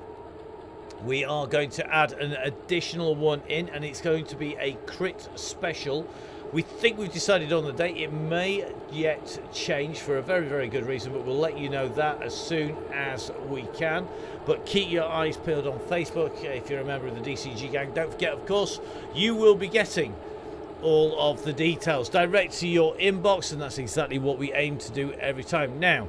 we are going to add an additional one in, and it's going to be a crit special. We think we've decided on the date. It may yet change for a very, very good reason, but we'll let you know that as soon as we can. But keep your eyes peeled on Facebook if you're a member of the DCG gang. Don't forget, of course, you will be getting all of the details direct to your inbox, and that's exactly what we aim to do every time. Now,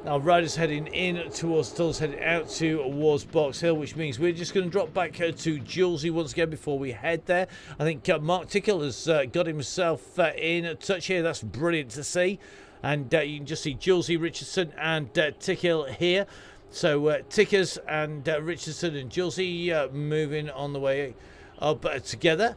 Our riders heading in towards Tulls, heading out towards Box Hill, which means we're just going to drop back to Julesy once again before we head there. I think Mark Tickle has got himself in touch here. That's brilliant to see. And you can just see Julesy, Richardson and Tickle here. So Tickers and Richardson and Julesy moving on the way up together.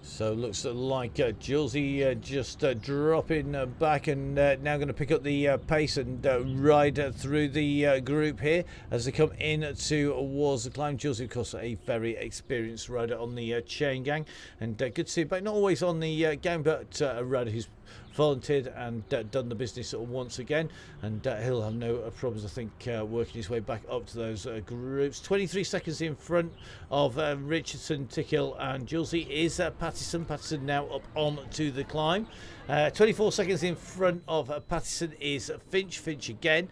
So looks like Julesy just dropping back and now going to pick up the pace and ride through the group here as they come in towards the climb. Julesy, of course, a very experienced rider on the Chaingang, and good to see him back. Not always on the gang, but a rider who's volunteered and done the business once again, and he'll have no problems, I think, working his way back up to those groups. 23 seconds in front of Richardson, Tickle and Julesy is Pattison. Pattison now up on to the climb. 24 seconds in front of Pattison is Finch. Finch again,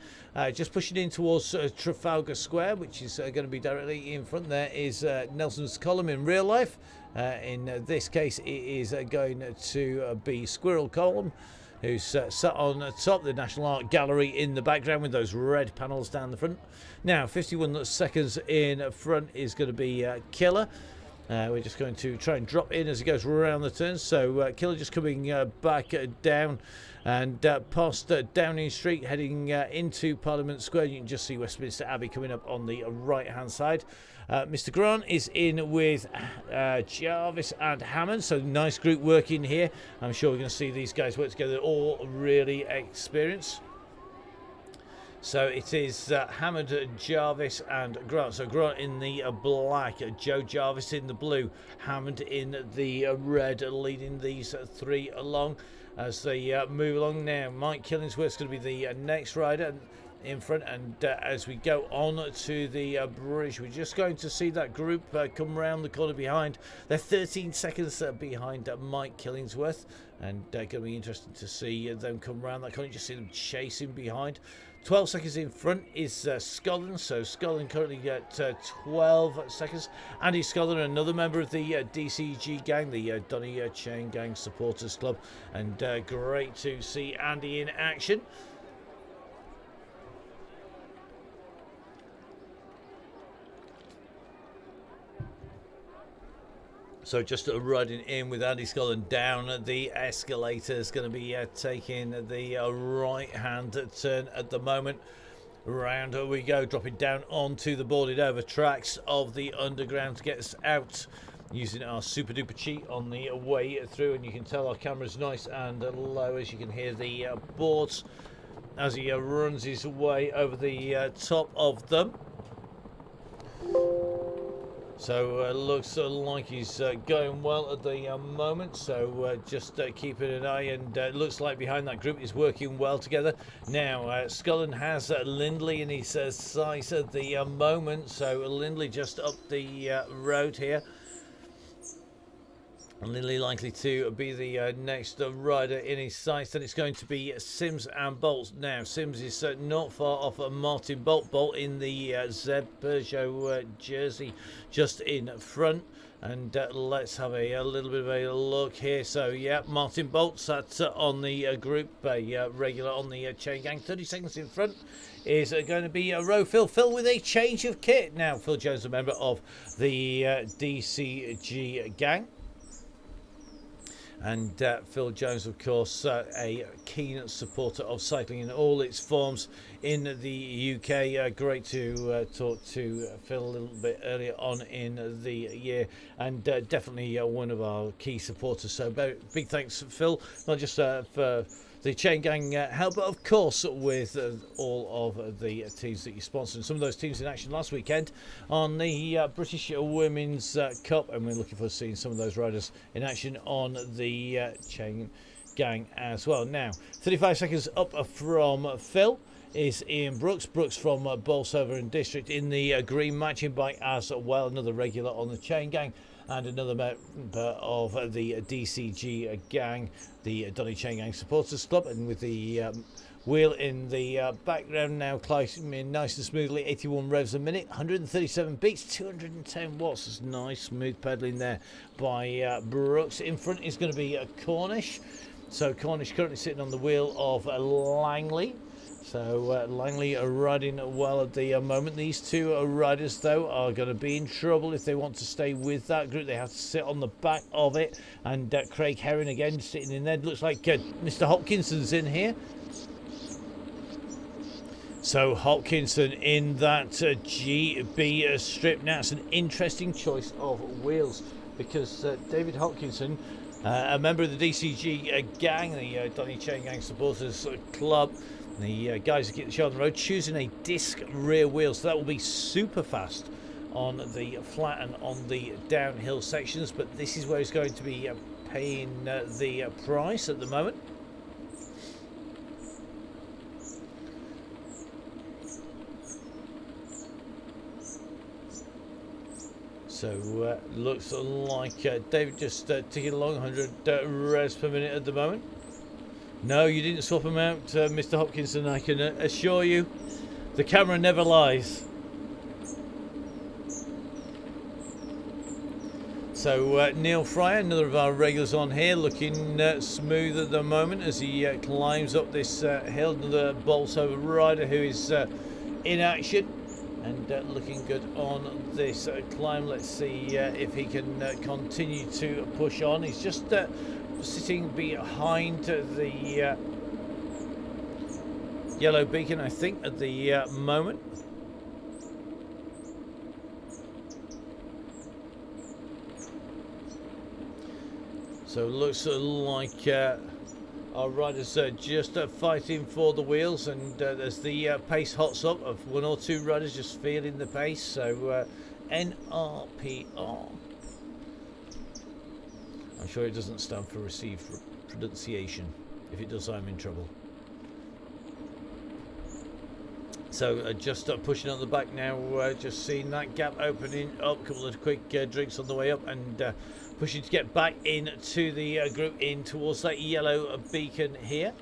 just pushing in towards Trafalgar Square, which is going to be directly in front. There is Nelson's column in real life. In this case, it is going to be Squirrel Column, who's sat on top of the National Art Gallery in the background with those red panels down the front. Now, 51 seconds in front is going to be Killer. We're just going to try and drop in as he goes around the turn. So Killer just coming back down and past Downing Street, heading into Parliament Square. You can just see Westminster Abbey coming up on the right-hand side. Mr. Grant is in with Jarvis and Hammond, so nice group working here. I'm sure we're going to see these guys work together, all really experienced. So it is Hammond, Jarvis and Grant. So Grant in the black, Joe Jarvis in the blue, Hammond in the red, leading these three along as they move along. Now Mike Killingsworth's going to be the next rider in front, and as we go on to the bridge, we're just going to see that group come round the corner behind. They're 13 seconds behind Mike Killingsworth, and going to be interesting to see them come round that corner. Just see them chasing behind. 12 seconds in front is Scotland, so Scotland currently at 12 seconds. Andy Scotland, another member of the DCG gang, the Donny Chaingang Supporters Club, and great to see Andy in action. So just riding in with Andy Scotland down the escalator is going to be taking the right-hand turn at the moment. Round we go, dropping down onto the boarded over tracks of the underground to get us out using our super duper cheat on the way through. And you can tell our camera's nice and low as you can hear the boards as he runs his way over the top of them. So looks like he's going well at the moment, so just keeping an eye, and looks like behind that group is working well together. Now Scotland has Lindley in his sights at the moment, so Lindley just up the road here. And Lindley likely to be the next rider in his sights. Then it's going to be Sims and Bolt. Now Sims is not far off Martin Bolt. Bolt in the Zeb Peugeot jersey just in front. And let's have a little bit of a look here. So yeah, Martin Bolt sat on the group, regular on the Chaingang. 30 seconds in front is going to be Row Phil. Phil with a change of kit. Now Phil Jones, a member of the DCG gang. And Phil Jones, of course, a keen supporter of cycling in all its forms in the UK. Great to talk to Phil a little bit earlier on in the year, and definitely one of our key supporters. So big thanks, Phil, not just for the Chaingang help, but of course with all of the teams that you sponsored. Some of those teams in action last weekend on the British Women's Cup, and we're looking forward to seeing some of those riders in action on the Chaingang as well. Now 35 seconds up from Phil is Ian Brooks. Brooks from Bolsover and District in the green, matching bike as well, another regular on the Chaingang. and another member of the DCG gang, the Donny Chaingang Supporters Club, and with the wheel in the background now climbing nice and smoothly, 81 revs a minute, 137 beats, 210 watts. It's nice smooth pedaling there by Brooks. In front is going to be Cornish. So Cornish currently sitting on the wheel of Langley. So Langley are riding well at the moment. These two riders, though, are going to be in trouble if they want to stay with that group. They have to sit on the back of it. And Craig Herring again sitting in there. Looks like Mr. Hopkinson's in here. So Hopkinson in that GB strip. Now it's an interesting choice of wheels because David Hopkinson, a member of the DCG gang, the Donny Chaingang Supporters Club, the guys that keep the show on the road, choosing a disc rear wheel. So that will be super fast on the flat and on the downhill sections. But this is where he's going to be paying the price at the moment. So looks like David just ticking along, 100 revs per minute at the moment. No, you didn't swap him out, Mr. Hopkinson, I can assure you. The camera never lies. So Neil Fryer, another of our regulars on here, looking smooth at the moment as he climbs up this hill. Another Bolsover rider who is in action. And looking good on this climb. Let's see if he can continue to push on. He's just sitting behind the yellow beacon, I think, at the moment. So looks like our riders just fighting for the wheels, and as the pace hots up of one or two riders just feeling the pace. So NRPR. I'm sure it doesn't stand for received pronunciation. If it does, I'm in trouble. So just pushing on the back now, just seeing that gap opening up. A couple of quick drinks on the way up, and pushing to get back into the group in towards that yellow beacon here.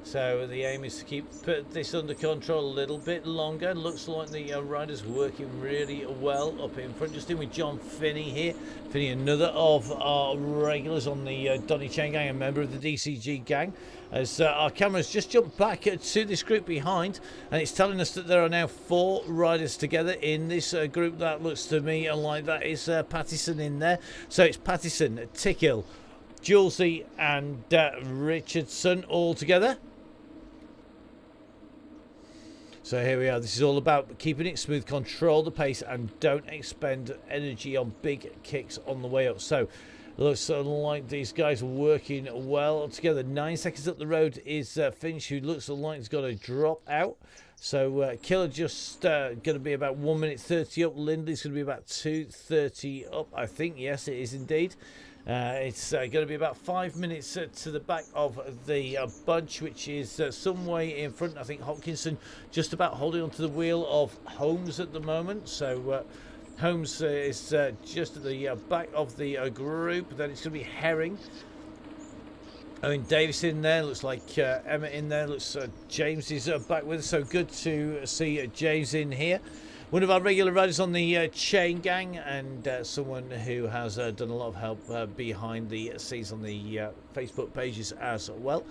So the aim is to put this under control a little bit longer. Looks like the riders working really well up in front. Just in with John Finney here. Finney, another of our regulars on the Donny Chaingang, a member of the DCG gang. As our cameras just jumped back to this group behind, and it's telling us that there are now 4 riders together in this group. That looks to me like that is Pattison in there. So it's Pattison, Tickhill, Julesy and Richardson all together. So here we are. This is all about keeping it smooth, control the pace, and don't expend energy on big kicks on the way up. So looks like these guys are working well together. 9 seconds up the road is Finch, who looks like he's got to drop out. So Killer just going to be about 1 minute 30 up. Lindley's going to be about 2:30 up, I think. Yes, it is indeed. It's going to be about 5 minutes to the back of the bunch, which is some way in front. I think Hopkinson just about holding onto the wheel of Holmes at the moment. So Holmes is just at the back of the group. Then it's going to be Herring. Owen Davis in there. Looks like Emma in there. Looks James is back with us. So good to see James in here. One of our regular riders on the Chaingang, and someone who has done a lot of help behind the scenes on the Facebook pages as well.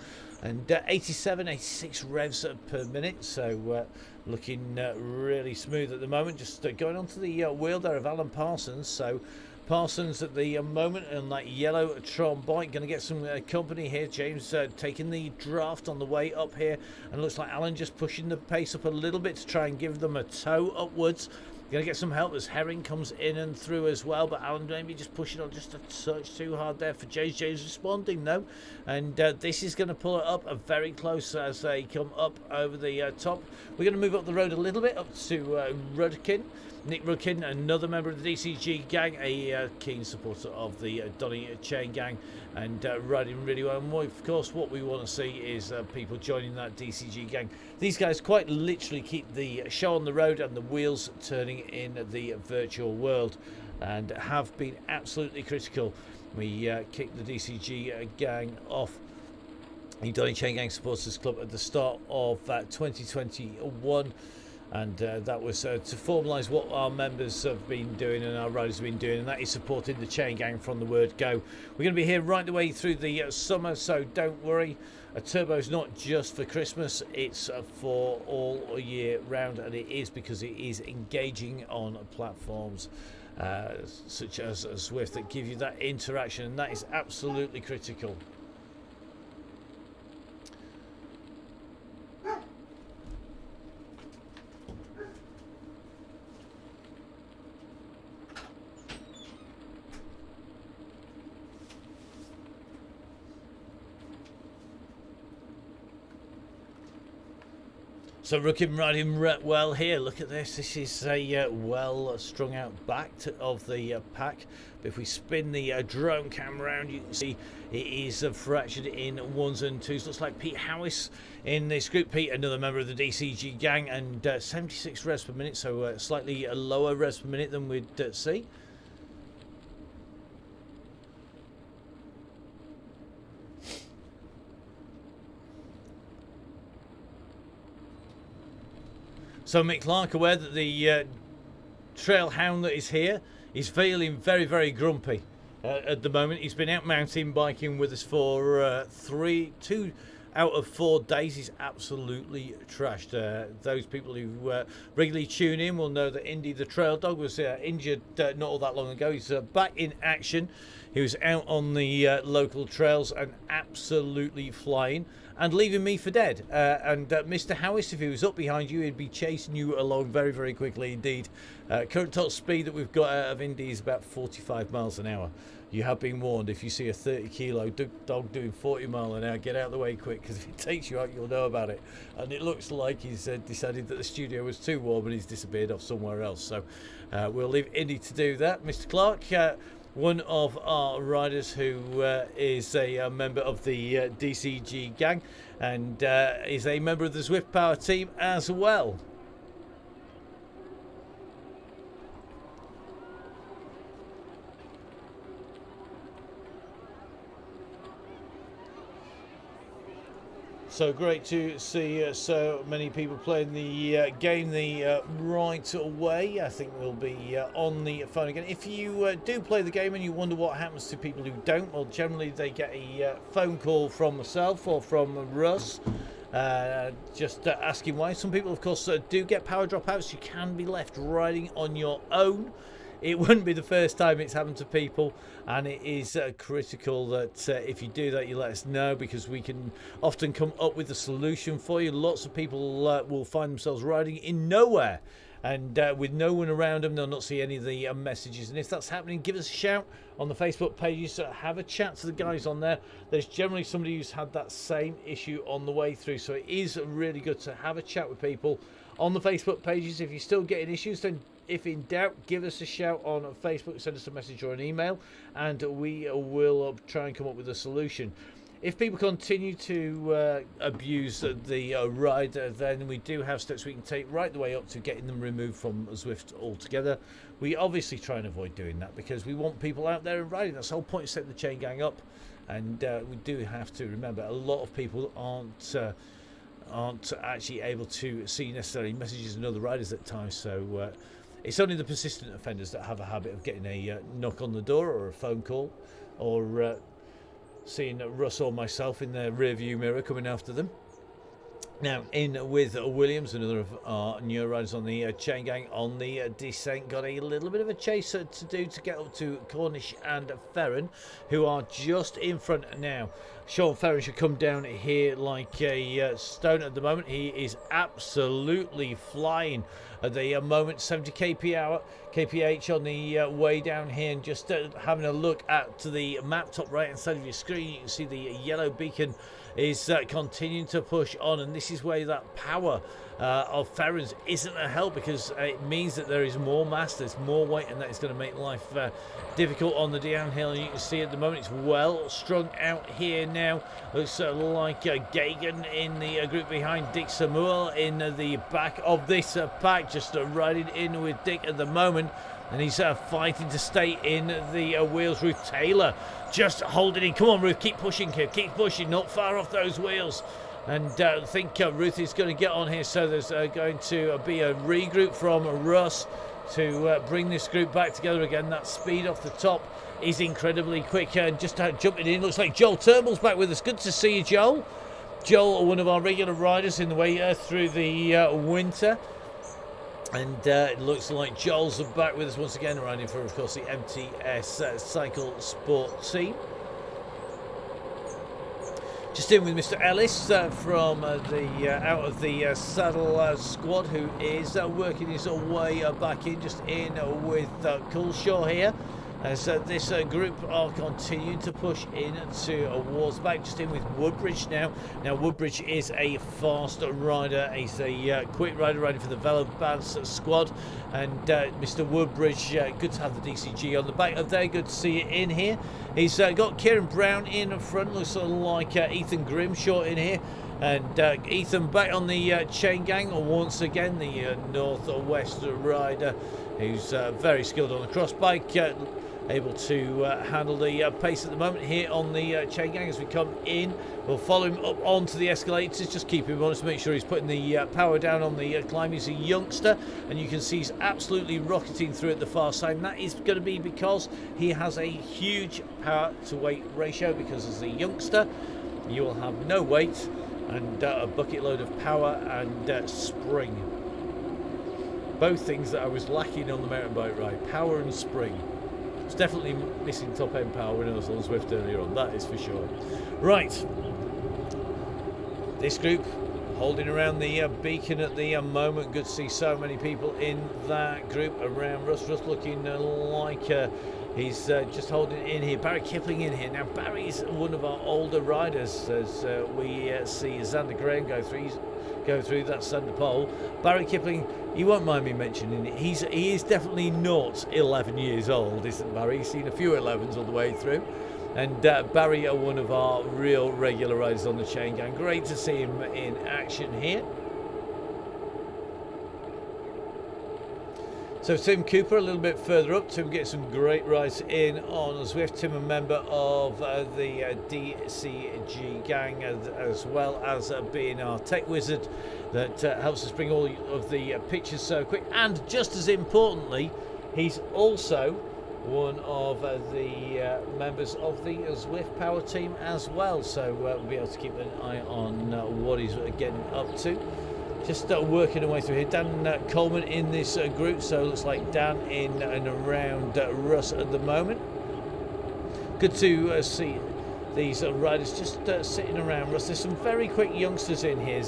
And 87, 86 revs per minute, so looking really smooth at the moment. Just going onto the wheel there of Alan Parsons. So Parsons at the moment on that yellow Tron bike, going to get some company here. James taking the draft on the way up here, and looks like Alan just pushing the pace up a little bit to try and give them a tow upwards. Going to get some help as Herring comes in and through as well, but Alan maybe just pushing on just a touch too hard there for James. James responding though, and this is going to pull it up very close as they come up over the top. We're going to move up the road a little bit up to Rudkin. Nick Rudkin, another member of the DCG gang, a keen supporter of the Donny Chaingang, and riding really well. And of course, what we want to see is people joining that DCG gang. These guys quite literally keep the show on the road and the wheels turning in the virtual world. and have been absolutely critical. We kicked the DCG gang off the Donny Chaingang Supporters Club at the start of 2021, and that was to formalise what our members have been doing and our riders have been doing, and that is supporting the chain gang from the word go. We're going to be here right the way through the summer, so don't worry. A turbo is not just for Christmas, it's for all year round, and it is because it is engaging on platforms such as Zwift that give you that interaction, and that is absolutely critical. So Rookin riding well here. Look at this. This is a well strung out back of the pack. But if we spin the drone cam around, you can see it is fractured in ones and twos. Looks like Pete Howis in this group. Pete, another member of the DCG gang, and 76 revs per minute, so slightly lower revs per minute than we'd see. So Mick Clark, aware that the trail hound that is here is feeling very, very grumpy at the moment. He's been out mountain biking with us for 2 out of 4 days. He's absolutely trashed. Those people who regularly tune in will know that Indy the trail dog was injured not all that long ago. He's back in action. He was out on the local trails and absolutely flying and leaving me for dead. And Mr. Howis, if he was up behind you, he'd be chasing you along very, very quickly indeed. Current top speed that we've got out of Indy is about 45 miles an hour. You have been warned. If you see a 30-kilo dog doing 40 miles an hour, get out of the way quick, because if it takes you out, you'll know about it. And it looks like he's decided that the studio was too warm and he's disappeared off somewhere else. So we'll leave Indy to do that. Mr. Clark, one of our riders who is a member of the DCG gang and is a member of the Zwift Power team as well. So great to see so many people playing the game the right way. I think we'll be on the phone again. If you do play the game and you wonder what happens to people who don't, well, generally they get a phone call from myself or from Russ just asking why. Some people, of course, do get power dropouts. You can be left riding on your own. It wouldn't be the first time it's happened to people, and it is critical that if you do that, you let us know, because we can often come up with a solution for you. Lots of people will find themselves riding in nowhere, and with no one around them, they'll not see any of the messages. And if that's happening, give us a shout on the Facebook pages. Have a chat to the guys on there. There's generally somebody who's had that same issue on the way through, so it is really good to have a chat with people on the Facebook pages. If you're still getting issues, then if in doubt, give us a shout on Facebook, send us a message or an email, and we will try and come up with a solution. If people continue to abuse the ride, then we do have steps we can take right the way up to getting them removed from Zwift altogether. We obviously try and avoid doing that because we want people out there and riding. That's the whole point of setting the chain gang up. And we do have to remember, a lot of people aren't actually able to see necessarily messages and other riders at times. So it's only the persistent offenders that have a habit of getting a knock on the door or a phone call, or seeing Russ or myself in their rear view mirror coming after them. Now, in with Williams, another of our newer riders on the chain gang on the descent. Got a little bit of a chase to do to get up to Cornish and Ferren, who are just in front now. Sean Ferren should come down here like a stone at the moment. He is absolutely flying at the moment, 70 kph on the way down here. And just having a look at the map, top right hand side of your screen, you can see the yellow beacon is continuing to push on, and this is where that power of Ferrens isn't a help, because it means that there is more mass, there's more weight, and that is going to make life difficult on the downhill. And you can see at the moment it's well strung out here now. Looks like Gagan in the group behind Dick Samuel in the back of this pack, just riding in with Dick at the moment. And he's fighting to stay in the wheels. Ruth Taylor just holding in. Come on, Ruth, keep pushing here. Keep pushing, not far off those wheels. And I think Ruth is going to get on here. So there's going to be a regroup from Russ to bring this group back together again. That speed off the top is incredibly quick. And just jumping in, looks like Joel Turnbull's back with us. Good to see you, Joel. Joel, one of our regular riders in the way through the winter. And it looks like Joel's back with us once again, riding for, of course, the MTS Cycle Sport team. Just in with Mr. Ellis from the out of the saddle squad, who is working his way back in, just in with Coulshaw here. As this group are continuing to push into towards back, just in with Woodbridge now. Now Woodbridge is a fast rider. He's a quick rider riding for the Velobans squad. And Mr. Woodbridge, good to have the DCG on the back of there. Good to see you in here. He's got Kieran Brown in front. Looks like Ethan Grimshaw in here. And Ethan back on the Chaingang once again, the northwest rider, who's very skilled on the cross bike. Able to handle the pace at the moment here on the Chaingang as we come in. We'll follow him up onto the escalators, just keep him honest, make sure he's putting the power down on the climb. He's a youngster, and you can see he's absolutely rocketing through at the far side. And that is going to be because he has a huge power to weight ratio, because as a youngster you will have no weight and a bucket load of power and spring. Both things that I was lacking on the mountain bike ride, power and spring. It's definitely missing top end power when I was on Zwift earlier on, that is for sure. Right, this group holding around the beacon at the moment. Good to see so many people in that group around Russ. Russ looking like he's just holding in here. Barry Kipling in here. Now Barry's one of our older riders, as we see Xander Graham go through that centre pole. Barry Kipling, you won't mind me mentioning it, he is definitely not 11 years old, isn't Barry? He's seen a few 11s all the way through. And Barry are one of our real regular riders on the Chaingang. Great to see him in action here. So Tim Cooper a little bit further up. Tim gets some great rides in on Zwift. Tim, a member of the DCG gang, as well as being our tech wizard that helps us bring all of the pictures so quick. And just as importantly, he's also one of the members of the Zwift Power team as well. So we'll be able to keep an eye on what he's getting up to. Just working our way through here. Dan Coleman in this group, so it looks like Dan in and around Russ at the moment. Good to see these riders just sitting around Russ. There's some very quick youngsters in here.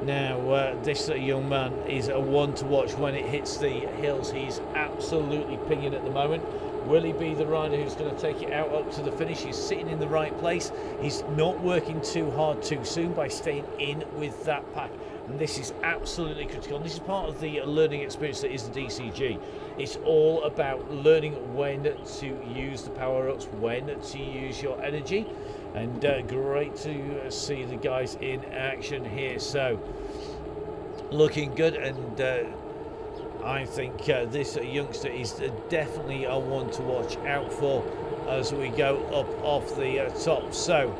Now this young man is a one to watch when it hits the hills. He's absolutely pinging at the moment. Will he be the rider who's going to take it out up to the finish? He's sitting in the right place. He's not working too hard too soon by staying in with that pack. And this is absolutely critical. And this is part of the learning experience that is the DCG. It's all about learning when to use the power-ups, when to use your energy. And great to see the guys in action here. So, looking good, and I think this youngster is definitely a one to watch out for as we go up off the top. So,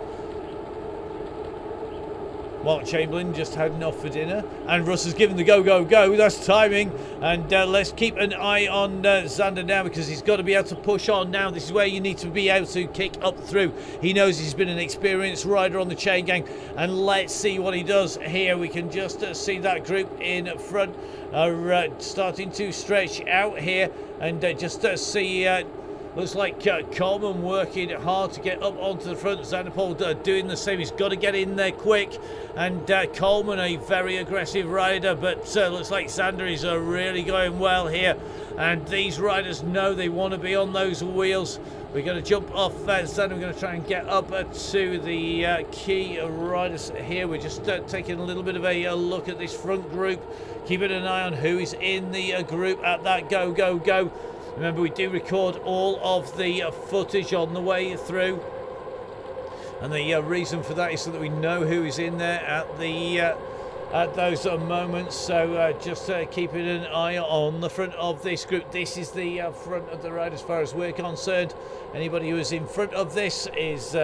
Mark Chamberlain just heading off for dinner, and Russ has given the go, go, go. That's timing, and let's keep an eye on Xander now, because he's got to be able to push on now. This is where you need to be able to kick up through. He knows he's been an experienced rider on the Chaingang, and let's see what he does here. We can just see that group in front are starting to stretch out here, and just see looks like Coleman working hard to get up onto the front. Xanderpole doing the same. He's got to get in there quick. And Coleman, a very aggressive rider, but looks like Xander is really going well here. And these riders know they want to be on those wheels. We're going to jump off Xander. We're going to try and get up to the key riders here. We're just taking a little bit of a look at this front group, keeping an eye on who is in the group at that go, go, go. Remember, we do record all of the footage on the way through, and the reason for that is so that we know who is in there at the at those moments. So just keeping an eye on the front of this group. This is the front of the ride as far as we're concerned. Anybody who is in front of this is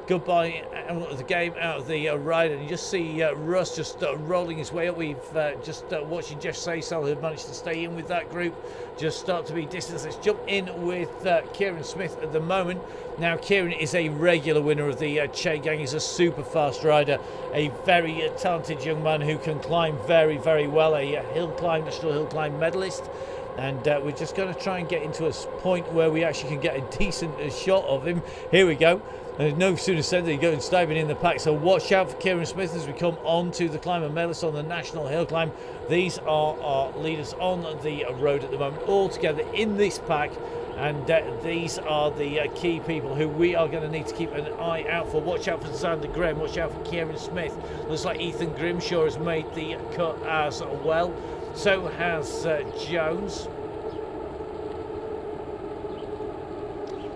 goodbye out of the game, out of the ride. And you just see Russ just rolling his way up. We've just watching Jeff Saysal, who managed to stay in with that group, just start to be distant. Let's jump in with Kieran Smith at the moment. Now, Kieran is a regular winner of the Chaingang. He's a super fast rider, a very talented young man who can climb very, very well, a national hill climb medalist. And we're just going to try and get into a point where we actually can get a decent shot of him. Here we go. And no sooner said than he goes diving in the pack. So watch out for Kieran Smith as we come on to the climber medalists on the national hill climb. These are our leaders on the road at the moment, all together in this pack. And these are the key people who we are going to need to keep an eye out for. Watch out for Xander Graham. Watch out for Kieran Smith. Looks like Ethan Grimshaw has made the cut as well. So has Jones.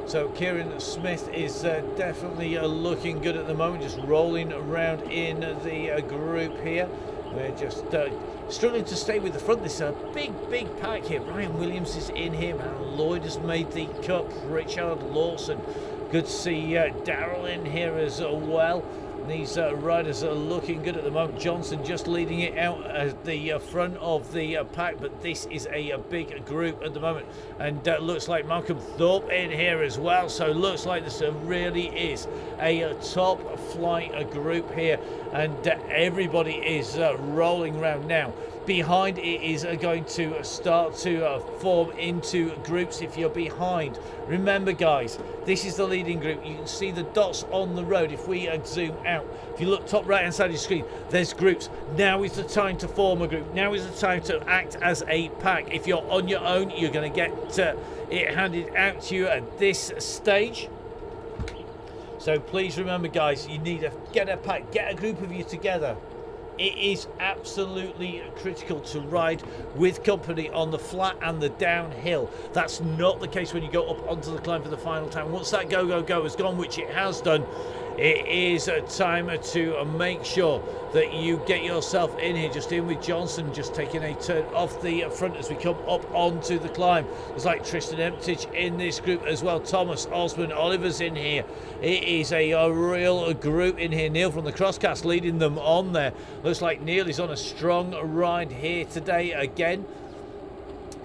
So Kieran Smith is definitely looking good at the moment, just rolling around in the group here. We're just struggling to stay with the front. This is a big pack here. Ryan Williams is in here. Man, Lloyd has made the cut. Richard Lawson. Good to see Darrell in here as well. These riders are looking good at the moment. Johnson just leading it out at the front of the pack, but this is a big group at the moment. And looks like Malcolm Thorpe in here as well. So looks like this really is a top flight group here. And everybody is rolling around now. Behind it is going to start to form into groups if you're behind. Remember, guys, this is the leading group. You can see the dots on the road if we zoom out. If you look top right hand side of your screen, there's groups. Now is the time to form a group. Now is the time to act as a pack. If you're on your own, you're going to get it handed out to you at this stage. So please remember, guys, you need to get a pack, get a group of you together. It is absolutely critical to ride with company on the flat and the downhill. That's not the case when you go up onto the climb for the final time. Once that go has gone, which it has done, it is time to make sure that you get yourself in here. Just in with Johnson, just taking a turn off the front as we come up onto the climb. There's like Tristan Emptich in this group as well. Thomas Osman Oliver's in here. It is a real group in here. Neil from the Crosscast leading them on there. Looks like Neil is on a strong ride here today again.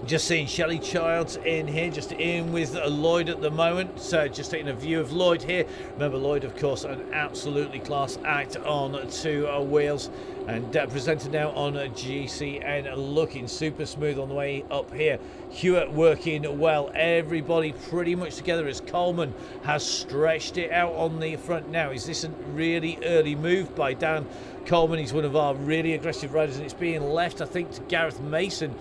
Just seeing Shelley Childs in here, just in with Lloyd at the moment. So just taking a view of Lloyd here. Remember, Lloyd, of course, an absolutely class act on two wheels. And presented now on GCN, looking super smooth on the way up here. Hewitt working well. Everybody pretty much together as Coleman has stretched it out on the front now. Is this a really early move by Dan Coleman? He's one of our really aggressive riders, and it's being left, I think, to Gareth Mason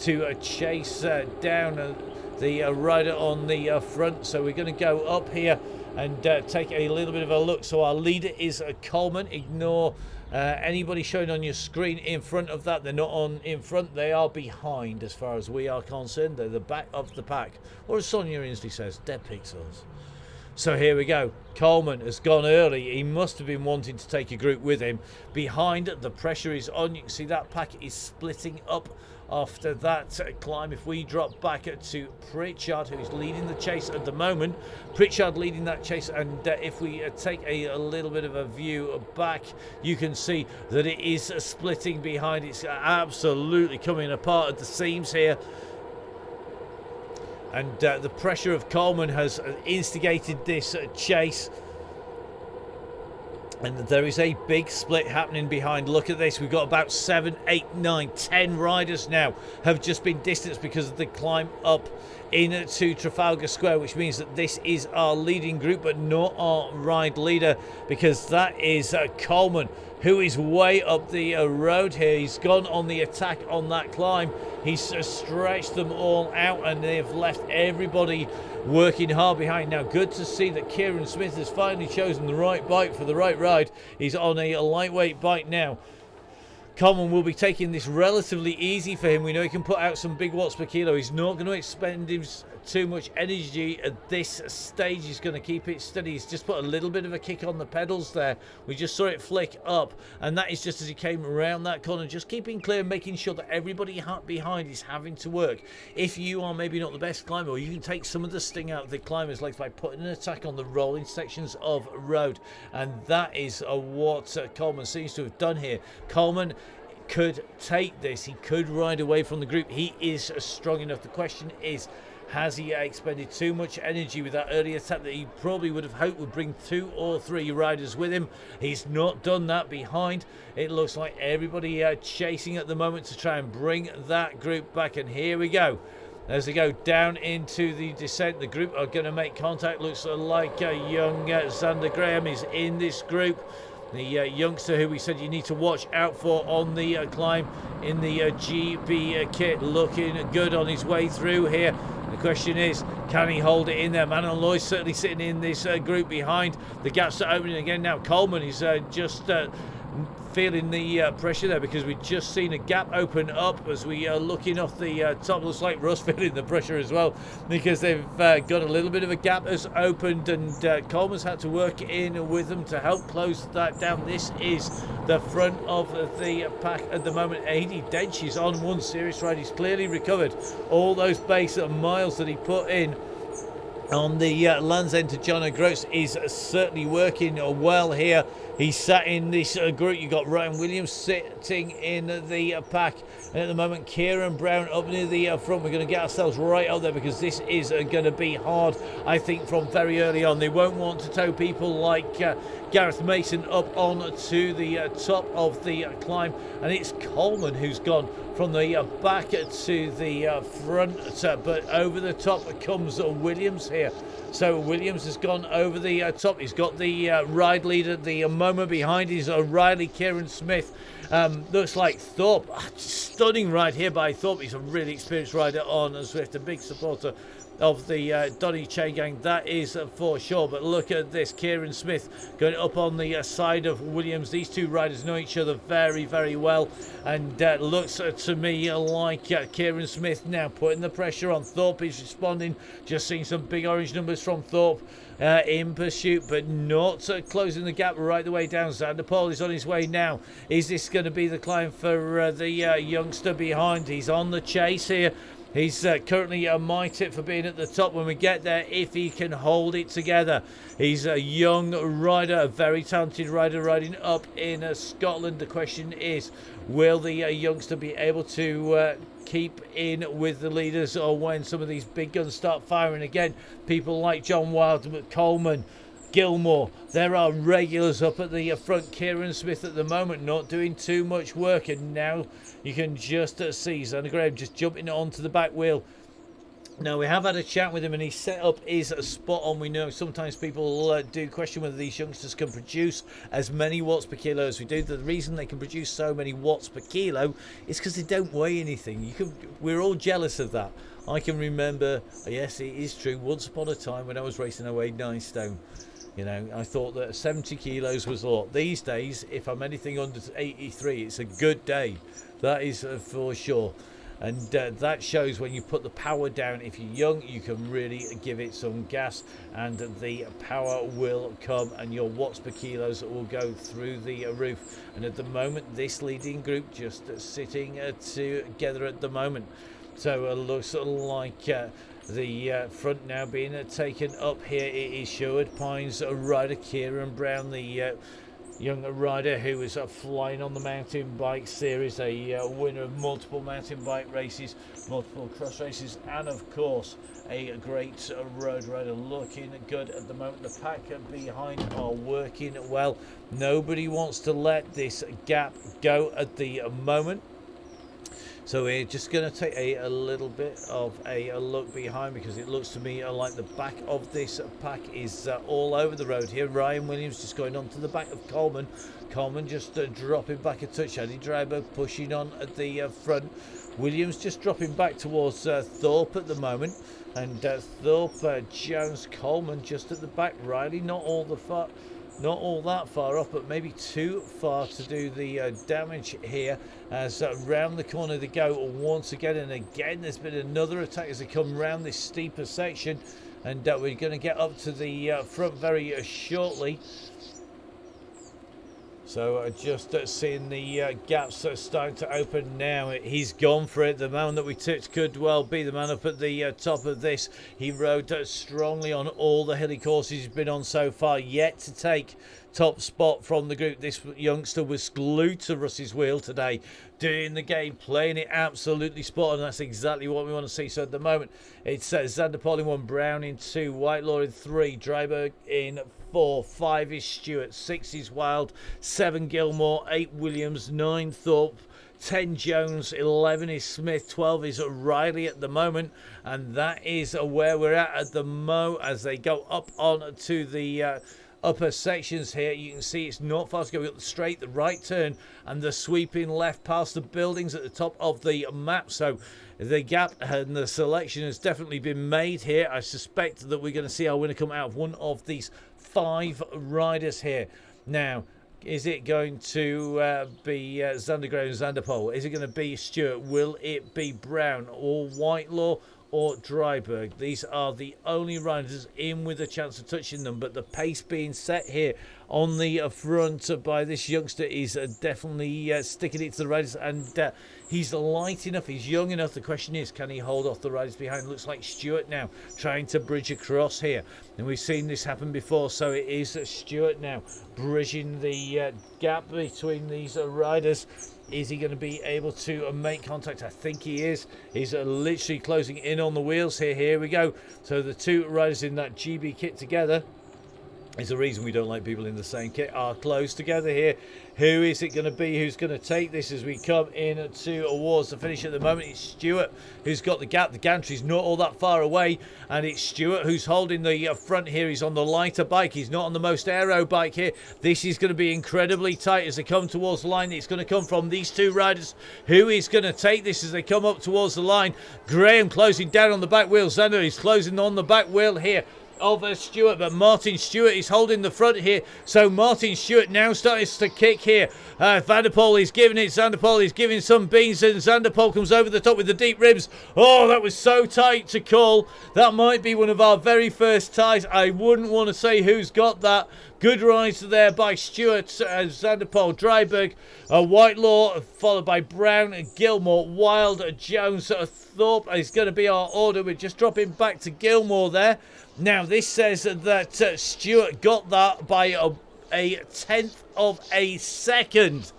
to chase down the rider on the front. So we're going to go up here and take a little bit of a look. So our leader is Coleman. Ignore anybody showing on your screen in front of that. They're not on in front, they are behind as far as we are concerned. They're the back of the pack, or as Sonia Inslee says, dead pixels. So here we go. Coleman has gone early. He must have been wanting to take a group with him. Behind, the pressure is on. You can see that pack is splitting up after that climb. If we drop back to Pritchard, who's leading the chase at the moment, Pritchard leading that chase, and if we take a little bit of a view back, you can see that it is splitting behind. It's absolutely coming apart at the seams here. And the pressure of Coleman has instigated this chase. And there is a big split happening behind. Look at this. We've got about 7, 8, 9, 10 riders now have just been distanced because of the climb up into Trafalgar Square, which means that this is our leading group, but not our ride leader, because that is Coleman, who is way up the road here. He's gone on the attack on that climb. He's stretched them all out, and they've left everybody working hard behind. Now, good to see that Kieran Smith has finally chosen the right bike for the right ride. He's on a lightweight bike now. Common will be taking this relatively easy for him. We know he can put out some big watts per kilo. He's not going to expend too much energy at this stage. He's going to keep it steady. He's just put a little bit of a kick on the pedals there. We just saw it flick up, and that is just as he came around that corner, just keeping clear, making sure that everybody behind is having to work. If you are maybe not the best climber, or you can take some of the sting out of the climbers' legs by putting an attack on the rolling sections of road, and that is what Coleman seems to have done here. Coleman could take this. He could ride away from the group. He is strong enough. The question is, has he expended too much energy with that early attack that he probably would have hoped would bring 2 or 3 riders with him? He's not done that behind. It looks like everybody chasing at the moment to try and bring that group back. And here we go. As they go down into the descent, the group are going to make contact. Looks like young Xander Graham is in this group. The youngster who we said you need to watch out for on the climb in the GB kit, looking good on his way through here. The question is, can he hold it in there? Manon Loy's certainly sitting in this group behind. The gaps are opening again now. Coleman is just feeling the pressure there, because we've just seen a gap open up as we are looking off the top. Looks like Russ feeling the pressure as well, because they've got a little bit of a gap has opened, and Coleman's had to work in with them to help close that down. This is the front of the pack at the moment. 80 Dench is on one serious ride. He's clearly recovered all those base miles that he put in on the Land's End to John O'Groats. Is certainly working well here. He sat in this group. You've got Ryan Williams sitting in the pack, and at the moment Kieran Brown up near the front. We're going to get ourselves right up there, because this is going to be hard, I think, from very early on. They won't want to tow people like Gareth Mason up on to the top of the climb, and it's Coleman who's gone from the back to the front, but over the top comes Williams here. So Williams has gone over the top. He's got the ride leader at the moment behind. He's Riley Kieran Smith. Looks like Thorpe. Stunning ride here by Thorpe. He's a really experienced rider on Zwift, a big supporter of the Donny Chaingang, that is for sure. But look at this, Kieran Smith going up on the side of Williams. These two riders know each other very, very well, and looks to me like Kieran Smith now putting the pressure on. Thorpe is responding. Just seeing some big orange numbers from Thorpe in pursuit, but not closing the gap right the way down. Xander Paul is on his way now. Is this going to be the climb for the youngster behind? He's on the chase here. He's currently my tip for being at the top when we get there, if he can hold it together. He's a young rider, a very talented rider riding up in Scotland. The question is, will the youngster be able to keep in with the leaders, or when some of these big guns start firing again? People like John Wild, Coleman, Gilmore, there are regulars up at the front. Kieran Smith at the moment not doing too much work, and now you can just see Xander Graham just jumping onto the back wheel. Now, we have had a chat with him, and his setup is spot on. We know sometimes people do question whether these youngsters can produce as many watts per kilo as we do. The reason they can produce so many watts per kilo is because they don't weigh anything. We're all jealous of that. I can remember, yes, it is true, once upon a time when I was racing, I weighed 9 stone. You know, I thought that 70 kilos was a lot. These days, if I'm anything under 83, it's a good day. That is for sure. And that shows when you put the power down. If you're young, you can really give it some gas, and the power will come, and your watts per kilos will go through the roof. And at the moment, this leading group just sitting together at the moment. So it looks like the front now being taken up here. It is Sherwood Pines rider Kieran Brown, the young rider who is flying on the mountain bike series, a winner of multiple mountain bike races, multiple cross races, and of course a great road rider. Looking good at the moment. The pack behind are working well. Nobody wants to let this gap go at the moment. So we're just going to take a little bit of a look behind, because it looks to me like the back of this pack is all over the road here. Ryan Williams just going on to the back of Coleman. Coleman just dropping back a touch. Eddie Driver pushing on at the front. Williams just dropping back towards Thorpe at the moment. And Thorpe, Jones, Coleman just at the back. Riley not all the far not all that far off, but maybe too far to do the damage here. As round the corner they go once again, and again there's been another attack as they come round this steeper section, and we're going to get up to the front very shortly. So just seeing the gaps starting to open now. He's gone for it. The man that we tipped could well be the man up at the top of this. He rode strongly on all the hilly courses he's been on so far, yet to take top spot from the group. This youngster was glued to Russ's wheel today, doing the game, playing it absolutely spot on. That's exactly what we want to see. So at the moment, it's Zanderpool in 1, Brown in 2, Whitelaw in 3, Dryberg in 4, 5 is Stewart, 6 is Wild, 7 Gilmore, 8 Williams, 9 Thorpe, 10 Jones, 11 is Smith, 12 is Riley at the moment, and that is where we're at the as they go up on to the upper sections here. You can see it's not fast going up the straight, the right turn, and the sweeping left past the buildings at the top of the map. So the gap and the selection has definitely been made here. I suspect that we're going to see our winner come out of one of these 5 riders here. Now, is it going to be Zanderground and Zanderpool? Is it going to be Stewart? Will it be Brown or Whitelaw or Dryberg? These are the only riders in with a chance of touching them, but the pace being set here on the front by this youngster is definitely sticking it to the riders, and he's light enough, he's young enough. The question is, can he hold off the riders behind? Looks like Stewart now trying to bridge across here, and we've seen this happen before. So it is Stewart now bridging the gap between these riders. Is he going to be able to make contact? I think he is. He's literally closing in on the wheels here. Here we go. So the 2 riders in that GB kit together. Is the reason we don't like people in the same kit, are close together here. Who is it going to be? Who's going to take this as we come in towards the finish? At the moment, it's Stewart who's got the gap. The gantry's not all that far away, and it's Stewart who's holding the front here. He's on the lighter bike. He's not on the most aero bike here. This is going to be incredibly tight as they come towards the line. It's going to come from these 2 riders. Who is going to take this as they come up towards the line? Graham closing down on the back wheel. Xander is closing on the back wheel here of Stewart, but Martin Stewart is holding the front here. So Martin Stewart now starts to kick here. Vanderpool is giving it. Zanderpool is giving some beans, and Zanderpool comes over the top with the deep ribs. Oh, that was so tight to call. That might be one of our very first ties. I wouldn't want to say who's got that. Good rise there by Stewart, Zanderpool, Dryberg, Whitelaw, followed by Brown, Gilmore, Wild, Jones, Thorpe is going to be our order. We're just dropping back to Gilmore there. Now, this says that Stewart got that by a 10th of a second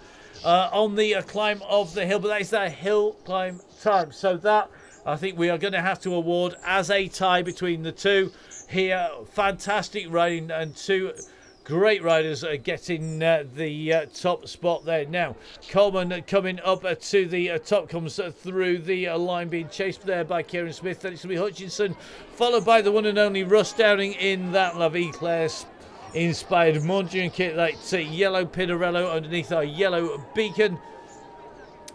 on the climb of the hill, but that is that hill climb time. So that, I think we are going to have to award as a tie between the 2 here. Fantastic riding, and 2 great riders are getting the top spot there. Now, Coleman coming up to the top, comes through the line, being chased there by Kieran Smith. Then it's going to be Hutchinson, followed by the one and only Russ Downing in that La Vie Claire's inspired Mondrian kit. That's yellow Pinarello underneath our yellow beacon.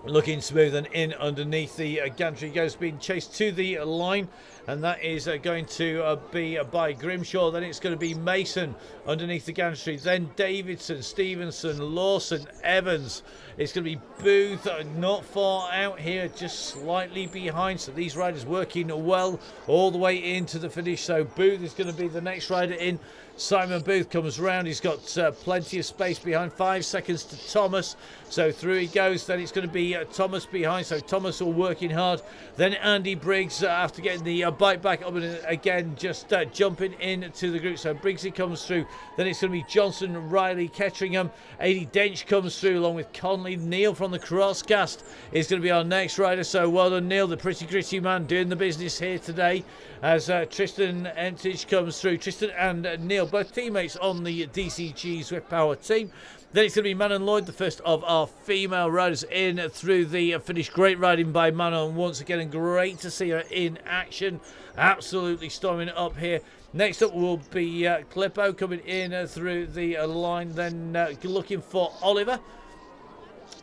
Looking smooth, and in underneath the gantry goes, being chased to the line, and that is going to be by Grimshaw. Then it's going to be Mason underneath the gantry, then Davidson, Stevenson, Lawson, Evans. It's going to be Booth, not far out here, just slightly behind. So these riders working well all the way into the finish. So Booth is going to be the next rider in. Simon Booth comes round. He's got plenty of space behind. 5 seconds to Thomas. So through he goes. Then it's going to be Thomas behind. So Thomas all working hard. Then Andy Briggs after getting the bike back up, and again just jumping into the group. So Briggsy comes through. Then it's going to be Johnson, Riley, Ketteringham. 80 Dench comes through along with Conley. Neil from the Crosscast is going to be our next rider. So well done, Neil, the pretty gritty man doing the business here today. As Tristan Entage comes through. Tristan and Neil, both teammates on the DCG Zwift Power team. Then it's going to be Manon Lloyd, the first of our female riders in through the finish. Great riding by Manon once again, and great to see her in action. Absolutely storming it up here. Next up will be Clippo coming in through the line. Then looking for Oliver.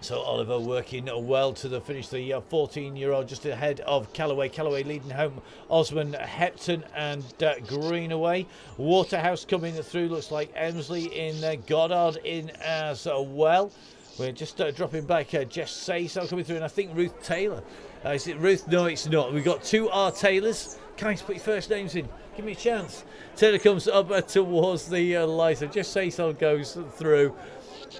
So Oliver working well to the finish. The 14-year-old just ahead of Callaway. Callaway leading home Osman, Hepton and Greenaway. Waterhouse coming through. Looks like Emsley in there. Goddard in as well. We're just dropping back. Jess Saysell coming through. And I think Ruth Taylor. Is it Ruth? No, it's not. We've got 2 R Taylors. Guys, put your first names in. Give me a chance. Taylor comes up towards the light. So Jess Saysell goes through.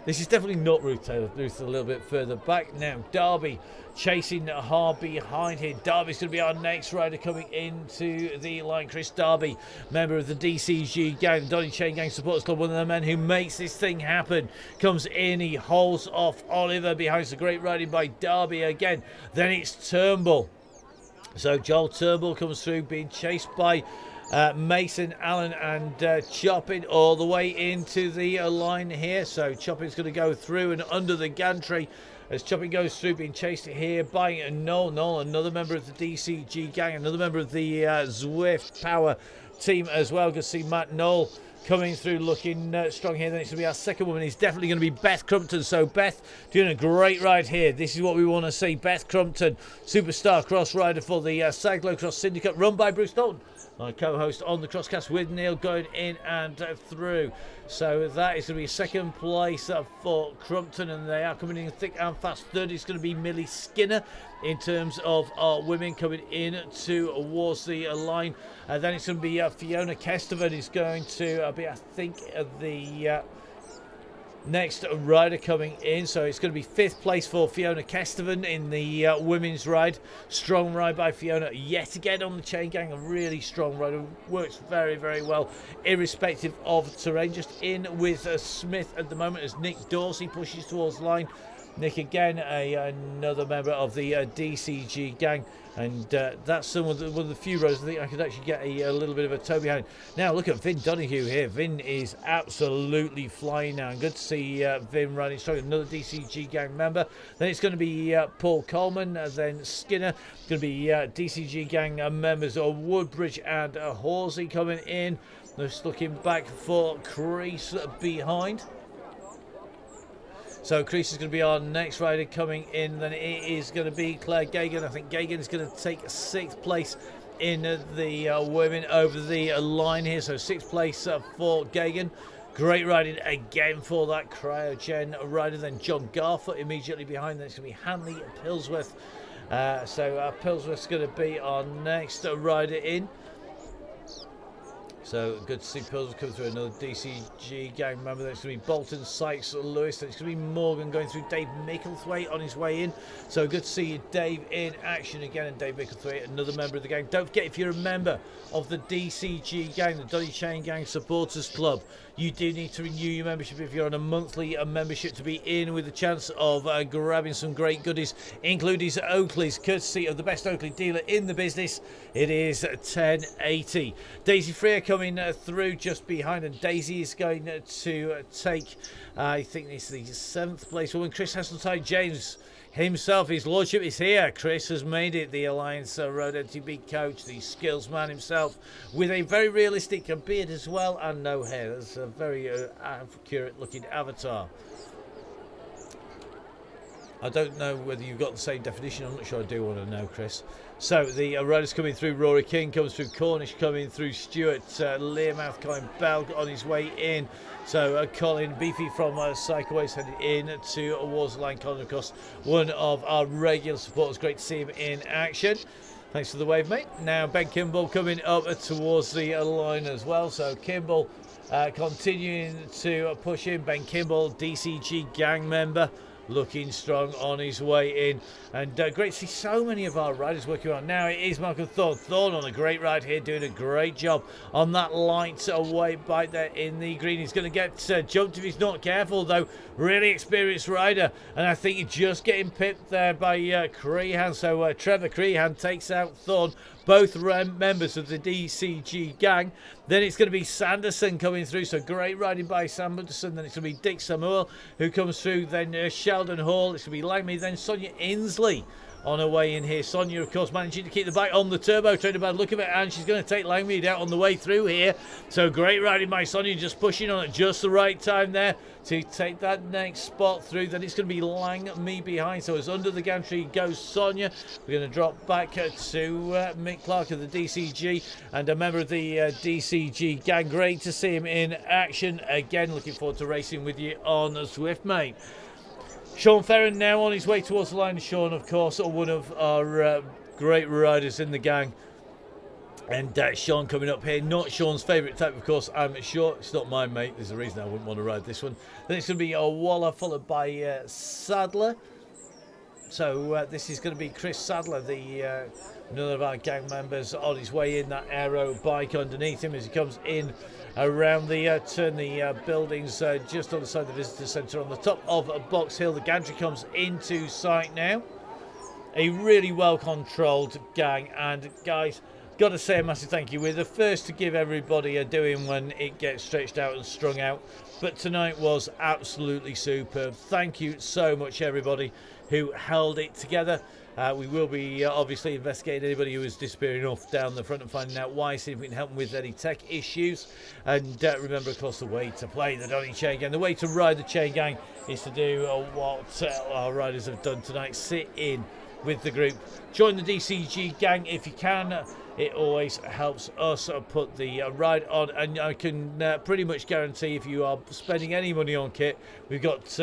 This is definitely not Ruth Taylor. Ruth's a little bit further back now. Derby chasing hard behind here. Derby's going to be our next rider coming into the line. Chris Derby, member of the DCG gang, Donny Chaingang Supporters Club, one of the men who makes this thing happen. Comes in, he holds off Oliver behind. Some great riding by Derby again. Then it's Turnbull. So Joel Turnbull comes through, being chased by Mason, Allen and Chopping all the way into the line here. So Chopping's going to go through and under the gantry as Chopping goes through, being chased here by Noel, another member of the DCG gang, another member of the Zwift Power team as well. Good to see Matt Noel coming through looking strong here. Then it's going to be our second woman. It's definitely going to be Beth Crumpton. So Beth doing a great ride here. This is what we want to see. Beth Crumpton, superstar cross rider for the Saglo Cross Syndicate, run by Bruce Dalton, my co-host on the Crosscast, with Neil going in and through. So that is going to be second place for Crumpton, and they are coming in thick and fast. Third is going to be Millie Skinner in terms of our women coming in towards the line. Then it's going to be Fiona Kestevan is going to be, I think, the next rider coming in. So it's going to be 5th place for Fiona Kestevan in the women's ride. Strong ride by Fiona yet again on the Chaingang. A really strong rider, works very, very well irrespective of terrain. Just in with Smith at the moment as Nick Dorsey pushes towards line. Nick again, another member of the DCG gang, and that's one of the few rows I think I could actually get a little bit of a toe behind. Now look at Vin Donoghue here. Vin is absolutely flying now, and good to see Vin riding strong. Another DCG gang member. Then it's going to be Paul Coleman, then Skinner. Going to be DCG gang members of Woodbridge and Horsey coming in. Just looking back for Crease behind. So Crease is going to be our next rider coming in. Then it is going to be Claire Gagan. I think Gagan is going to take 6th place in the women over the line here. So 6th place for Gagan. Great riding again for that Cryogen rider. Then John Garfoot immediately behind. Then it's going to be Hanley Pillsworth. So Pillsworth's going to be our next rider in. So good to see Pillsworth come through, another DCG gang member. There's going to be Bolton, Sykes, Lewis. There's going to be Morgan going through, Dave Micklethwaite on his way in. So good to see Dave in action again, and Dave Micklethwaite, another member of the gang. Don't forget, if you're a member of the DCG gang, the Donny Chaingang Supporters Club, you do need to renew your membership if you're on a monthly membership to be in with a chance of grabbing some great goodies, including Oakley's, courtesy of the best Oakley dealer in the business. It is 1080. Daisy Freer coming through just behind, and Daisy is going to take, I think it's the 7th place woman. Chris Hasseltine James himself, his lordship is here. Chris has made it, the Alliance Road MTB coach, the skills man himself, with a very realistic beard as well and no hair. That's a very accurate looking avatar. I don't know whether you've got the same definition. I'm not sure I do want to know, Chris. So the riders coming through. Rory King comes through. Cornish coming through. Stewart, Learmouth, Colin Bell on his way in. So Colin Beefy from Cycleways headed in towards the line. Colin, of course, one of our regular supporters. Great to see him in action. Thanks for the wave, mate. Now Ben Kimball coming up towards the line as well. So Kimball continuing to push in. Ben Kimball, DCG gang member, looking strong on his way in, and great to see so many of our riders working on. Now it is Malcolm Thorne. Thorne on a great ride here, doing a great job on that light away bite there in the green. He's going to get jumped if he's not careful, though. Really experienced rider, and I think he's just getting pipped there by Crehan. So Trevor Crehan takes out Thorne, both members of the DCG gang. Then it's going to be Sanderson coming through, so great riding by Sanderson. Then it's going to be Dick Samuel who comes through, then Sheldon Hall. It's going to be Langme, then Sonia Inslee on her way in here. Sonia, of course, managing to keep the bike on the turbo train, a bad look of it, and she's going to take Langmead out on the way through here. So great riding by Sonia, just pushing on at just the right time there to take that next spot through. Then it's going to be Langmead behind, so as under the gantry goes Sonia. We're going to drop back to Mick Clark of the DCG and a member of the DCG gang. Great to see him in action again. Looking forward to racing with you on Zwift, mate. Sean Ferron now on his way towards the line. Sean, of course, one of our great riders in the gang. And Sean coming up here. Not Sean's favourite type, of course, I'm sure. It's not mine, mate. There's a reason I wouldn't want to ride this one. Then it's going to be Waller, followed by Sadler. So this is going to be Chris Sadler, the another of our gang members, on his way in. That aero bike underneath him as he comes in around the turn, the buildings just on the side of the visitor centre on the top of Box Hill. The gantry comes into sight now. A really well controlled gang, and guys, got to say a massive thank you. We're the first to give everybody a doing when it gets stretched out and strung out, but tonight was absolutely superb. Thank you so much, everybody who held it together. We will be obviously investigating anybody who is disappearing off down the front and finding out why, see if we can help them with any tech issues. And remember, of course, the way to play the Donny Chaingang, the way to ride the Chaingang is to do what our riders have done tonight: sit in with the group, join the DCG gang if you can. It always helps us put the ride on, and I can pretty much guarantee if you are spending any money on kit, we've got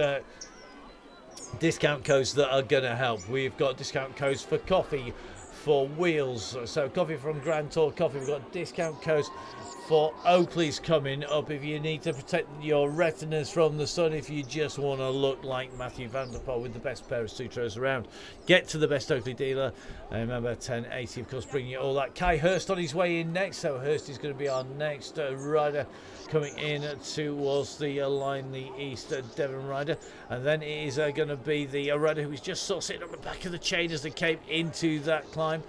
discount codes that are going to help. We've got discount codes for coffee, for wheels, so coffee from Grand Tour Coffee. We've got discount codes for Oakley's coming up if you need to protect your retinas from the sun, if you just want to look like Matthew van der Poel with the best pair of sutras around. Get to the best Oakley dealer, and remember 1080, of course, bringing you all that. Kai Hurst on his way in next, so Hurst is going to be our next rider coming in towards the line, the East Devon rider. And then it is going to be the rider who was just sort of sitting on the back of the chain as they came into that climb,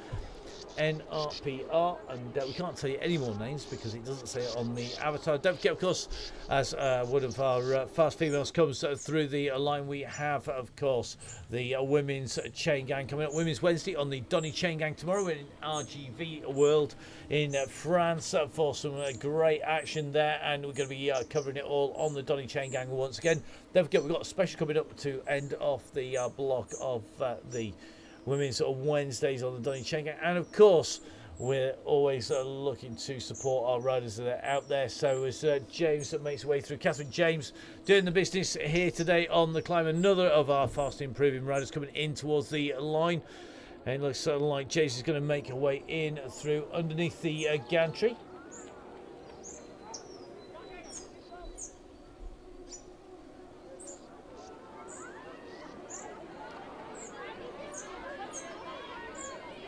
NRPR, and we can't tell you any more names because it doesn't say it on the avatar. Don't forget, of course, as one of our fast females comes through the line, we have, of course, the women's Chaingang coming up. Women's Wednesday on the Donny Chaingang tomorrow. We're in RGV World in France for some great action there, and we're going to be covering it all on the Donny Chaingang once again. Don't forget, we've got a special coming up to end off the block of the Women's Wednesdays on the Donny Chaingang, and of course we're always looking to support our riders that are out there. So as James that makes his way through, Catherine James doing the business here today on the climb, another of our fast improving riders coming in towards the line, and it looks like James is going to make her way in through underneath the gantry.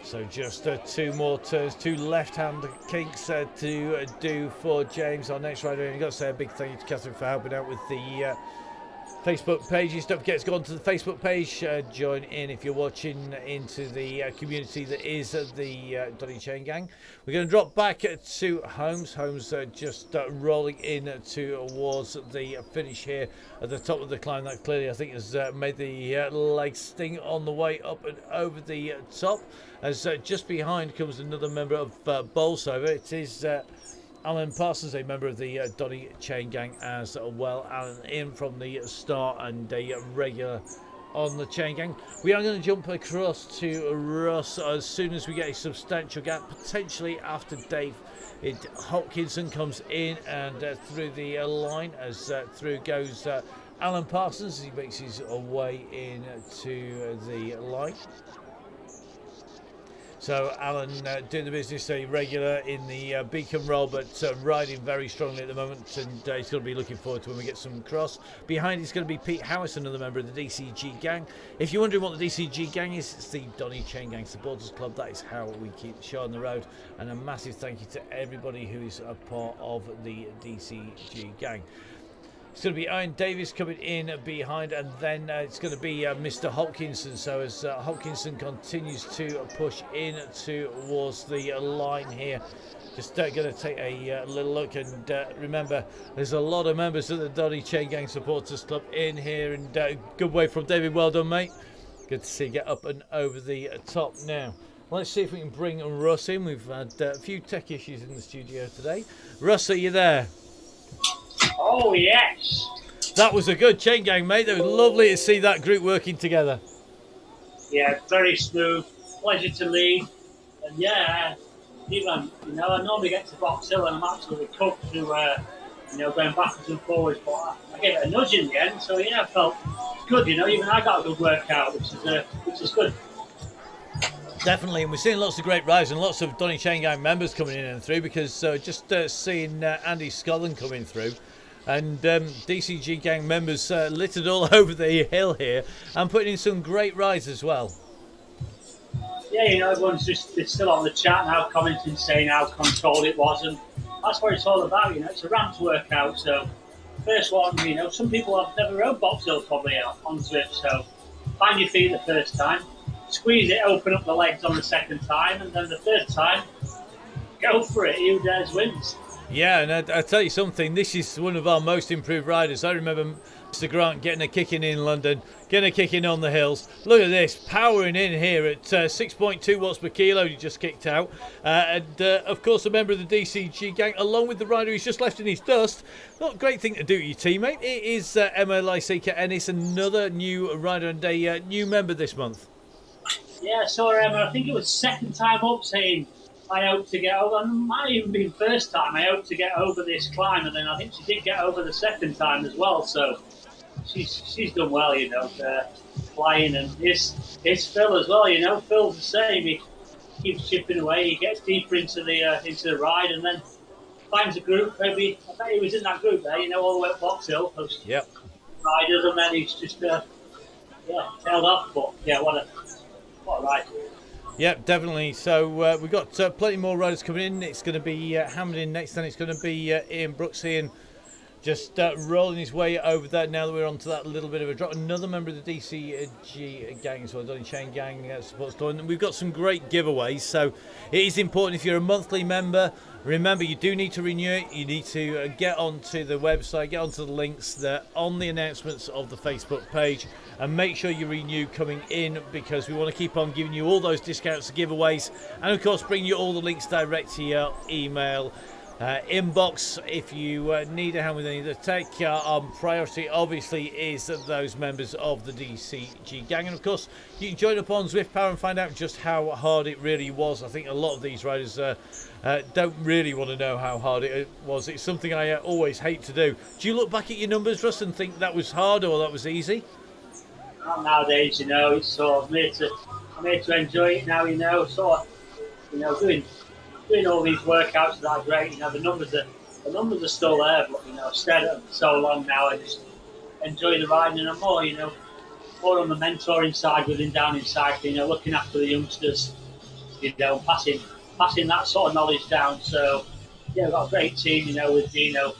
So just two more turns, two left-hand kinks to do for James, our next rider. And I've got to say a big thank you to Catherine for helping out with the Facebook pages. Don't forget to go onto the Facebook page, join in if you're watching into the community that is the Donny Chaingang. We're going to drop back to Holmes. Holmes just rolling in towards the finish here at the top of the climb. That clearly, I think, has made the legs sting on the way up and over the top. As just behind comes another member of Bolsover. It is Alan Parsons, a member of the Donny Chaingang as well. Alan in from the start and a regular on the Chaingang. We are going to jump across to Russ as soon as we get a substantial gap, potentially after Dave Hopkinson comes in and through the line, as through goes Alan Parsons as he makes his way in to the line. So Alan doing the business, a regular in the beacon role, but riding very strongly at the moment, and he's going to be looking forward to when we get some cross. Behind is going to be Pete Howis, another member of the DCG gang. If you're wondering what the DCG gang is, it's the Donny Chaingang Supporters Club. That is how we keep the show on the road, and a massive thank you to everybody who is a part of the DCG gang. It's going to be Ian Davis coming in behind, and then it's going to be Mr. Hopkinson. So as Hopkinson continues to push in towards the line here, just going to take a little look, and remember there's a lot of members of the Donny Chaingang Supporters Club in here, and good way from David. Well done, mate. Good to see you get up and over the top now. Let's see if we can bring Russ in. We've had a few tech issues in the studio today. Russ, are you there? Oh, yes. That was a good Chaingang, mate. It was lovely to see that group working together. Yeah, very smooth. Pleasure to lead. And yeah, even, I normally get to Box Hill and I'm absolutely cooked to, going backwards and forwards. But I gave it a nudge in the end. So yeah, I felt good, Even I got a good workout, which is good. Definitely, and we're seeing lots of great rides and lots of Donny Chaingang members coming in and through because just seeing Andy Scotland coming through and DCG gang members littered all over the hill here and putting in some great rides as well. Yeah, everyone's it's still on the chat now, commenting, saying how controlled it was, and that's what it's all about, It's a ramped workout, so first one, some people have never rode Box Hill probably on Zwift, so find your feet the first time. Squeeze it, open up the legs on the second time, and then the third time, go for it. Who dares wins. Yeah, and I tell you something, this is one of our most improved riders. I remember Mr. Grant getting a kick in London, getting a kick in on the hills. Look at this, powering in here at 6.2 watts per kilo, he just kicked out. And of course, a member of the DCG gang, along with the rider who's just left in his dust. Not a great thing to do to your teammate. It is Emma Lysika Ennis, another new rider and a new member this month. Yeah, I saw Emma, I think it was second time up saying, I hope to get over, and it might even be first time, I hope to get over this climb, and then I think she did get over the second time as well, so she's done well, flying, and it's Phil as well, Phil's the same, he keeps chipping away, he gets deeper into the ride, and then finds a group, maybe, I bet he was in that group there, all the way up Box Hill, those riders, and then he's just, tailed off, but yeah, what a ride. Yep, definitely. So we've got plenty more riders coming in. It's going to be hammered in next, then it's going to be Ian Brooks. Ian just rolling his way over there now that we're onto that little bit of a drop. Another member of the DCG gang as well, Donny Chaingang support store. And we've got some great giveaways. So it is important if you're a monthly member. Remember, you do need to renew it. You need to get onto the website, get onto the links that on the announcements of the Facebook page, and make sure you renew coming in because we want to keep on giving you all those discounts and giveaways, and of course bring you all the links direct to your email inbox if you need a hand with any of the tech. Our priority obviously is those members of the DCG gang, and of course you can join up on Zwift Power and find out just how hard it really was. I think a lot of these riders don't really want to know how hard it was. It's something I always hate to do. Do you look back at your numbers, Russ, and think that was hard or that was easy? Not nowadays, it's sort of I'm here to enjoy it now, doing all these workouts that are great, the numbers are still there, but I've stayed at them for so long now, I just enjoy the riding, and I'm more on the mentoring side within down in cycling, looking after the youngsters, passing that sort of knowledge down. So yeah, we've got a great team, with Dino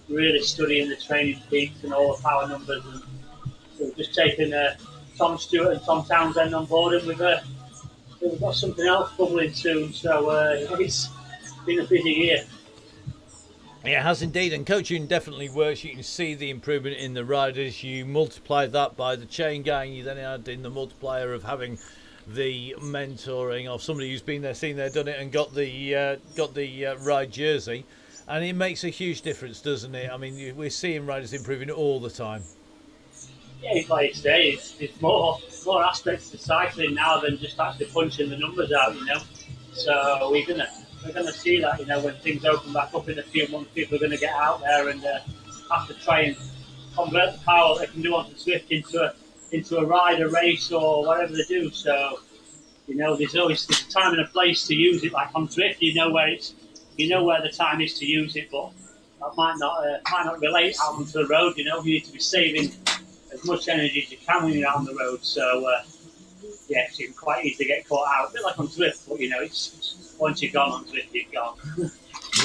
really studying the training peaks and all the power numbers, and we've just taken Tom Stewart and Tom Townsend on board, and we've got something else bubbling soon. So it's been a busy year. It has indeed, and coaching definitely works. You can see the improvement in the riders. You multiply that by the chain gang, you then add in the multiplier of having the mentoring of somebody who's been there, seen there, done it, and got the ride jersey, and it makes a huge difference, doesn't it? I mean, we're seeing riders improving all the time. Yeah, like you say, it's more aspects to cycling now than just actually punching the numbers out, So we're gonna see that, when things open back up in a few months, people are gonna get out there and have to try and convert the power they can do onto Zwift into a ride, a race, or whatever they do. So, there's always this time and a place to use it. Like on Zwift, where the time is to use it, but that might not relate out onto the road. You need to be saving as much energy as you can when you're out on the road. So, it's quite easy to get caught out, a bit like on Zwift, but it's once you're gone on Zwift, you're gone.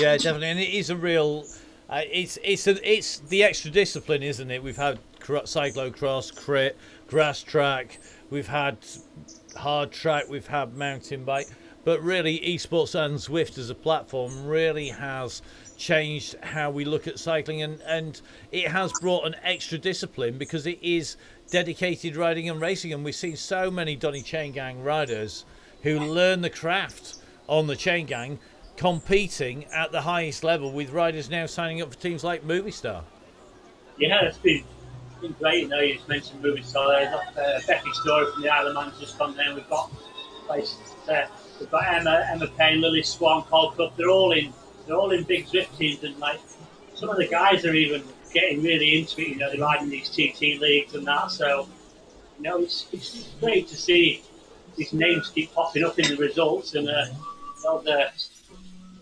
Yeah, definitely, and it is a real. It's the extra discipline, isn't it? We've had cyclocross, crit, grass track, we've had hard track, we've had mountain bike, but really esports and Zwift as a platform really has changed how we look at cycling, and it has brought an extra discipline because it is dedicated riding and racing, and we've seen so many Donny Chaingang riders who learn the craft on the Chaingang competing at the highest level, with riders now signing up for teams like Movistar. Yeah, it's been great. You know, you just mentioned Movistar there. Becky Story from the Isle of Man's just gone there. We've got places there. We've got Emma Payne, Lily Swan, Cole Cup. They're all in big Zwift teams, and like some of the guys are even getting really into it. You know, they're riding these TT leagues and that. So, you know, it's great to see these names keep popping up in the results, and the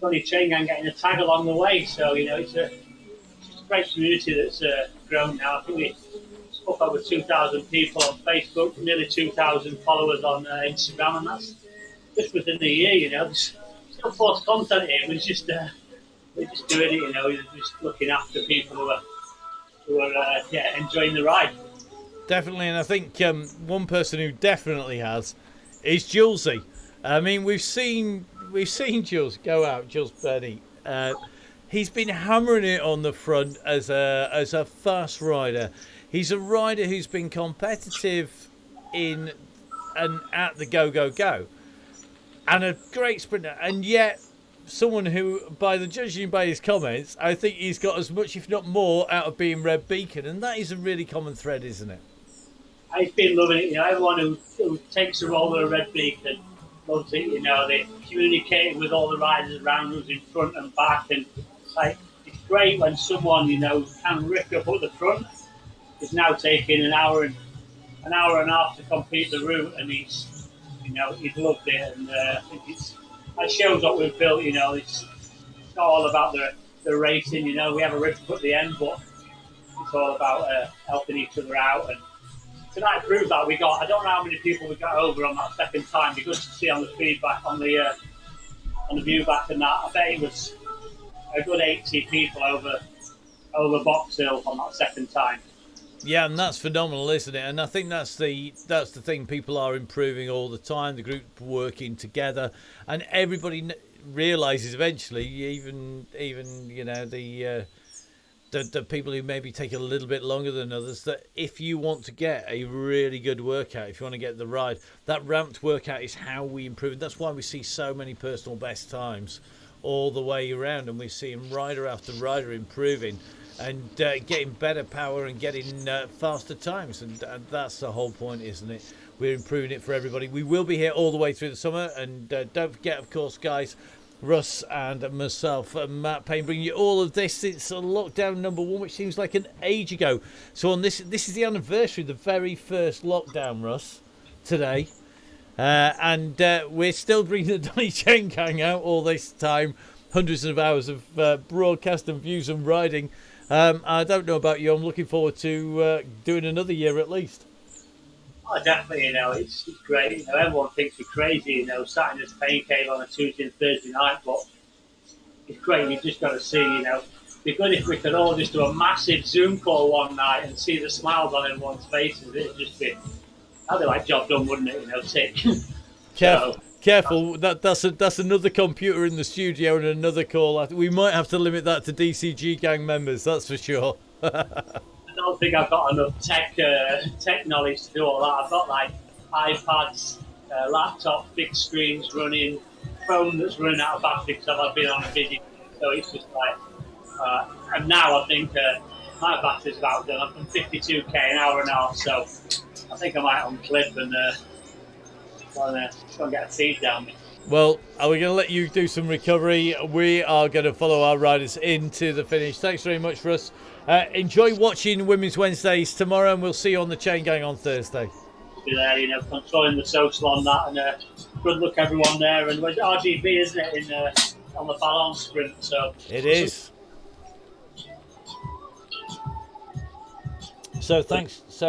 Donny Chaingang getting a tag along the way. So, you know, it's a great community that's grown now. I think we up over 2,000 people on Facebook, nearly 2,000 followers on Instagram, and that's just within a year. You know, there's still forced content here. We're just doing it. You know, we're just looking after people who are enjoying the ride. Definitely, and I think one person who definitely has is Julesy. I mean, we've seen Jules go out, Jules Bernie. He's been hammering it on the front as a fast rider. He's a rider who's been competitive in and at the go, and a great sprinter. And yet, someone who, judging by his comments, I think he's got as much, if not more, out of being Red Beacon, and that is a really common thread, isn't it? I've been loving it. You know, everyone who takes a role at a Red Beacon loves it. You know, they communicate with all the riders around us in front and back, and like it's great when someone, you know, can rip up at the front. Is now taking an hour and a half to complete the route, and he's loved it, and I think that shows what we've built. You know, it's not all about the racing. You know, we have a rip up at the end, but it's all about helping each other out. And tonight proved that we got. I don't know how many people we got over on that second time. It'd be good to see on the feedback on the view back and that. I bet it was a good 80 people over Box Hill on that second time. Yeah, and that's phenomenal, isn't it? And I think that's the thing. People are improving all the time. The group working together, and everybody realizes eventually, even you know the people who maybe take a little bit longer than others, that if you want to get a really good workout, if you want to get the ride, that ramped workout is how we improve. That's why we see so many personal best times all the way around, and we're seeing rider after rider improving and getting better power and getting faster times, and that's the whole point, isn't it? We're improving it for everybody. We will be here all the way through the summer, and don't forget, of course, guys, Russ and myself and Matt Payne bringing you all of this. It's lockdown number 1, which seems like an age ago. So on this is the anniversary, the very first lockdown, Russ, today. And we're still bringing the Donny Chaingang out all this time. Hundreds of hours of broadcast and views and riding. I don't know about you. I'm looking forward to doing another year at least. Oh, definitely. You know, it's great. You know, everyone thinks we're crazy. You know, sat in this pain cave on a Tuesday and Thursday night, but it's great. You've just got to see. You know, it'd be good if we could all just do a massive Zoom call one night and see the smiles on everyone's faces. It'd just be, that'd be like job done, wouldn't it? You know, tick. Careful. That's another computer in the studio and another call. We might have to limit that to DCG gang members. That's for sure. I don't think I've got enough tech knowledge to do all that. I've got like iPads, laptop, big screens running, phone that's running out of battery because I've been on a busy. So it's just like, and now I think my battery's about done. I've done 52k an hour and a half, so I think I might unclip and go and get a feed down me. Well, are we going to let you do some recovery? We are going to follow our riders into the finish. Thanks very much for us. Enjoy watching Women's Wednesdays tomorrow, and we'll see you on the Chaingang on Thursday. Be there, you know, controlling the social on that, and good luck everyone there. And it's RGB, isn't it, on the Ballon sprint? So it is. So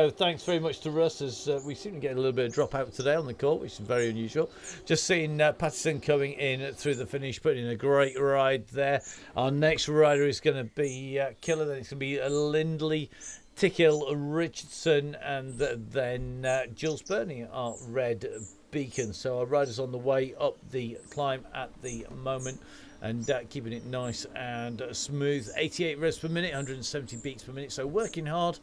thanks very much to Russ, as we seem to get a little bit of dropout today on the call, which is very unusual. Just seeing Patterson coming in through the finish, putting in a great ride there. Our next rider is going to be killer. Then it's going to be Lindley Tickhill, Richardson, and then Jules Burney are red beacon. So our riders on the way up the climb at the moment, and keeping it nice and smooth. 88 revs per minute, 170 beats per minute. So working hard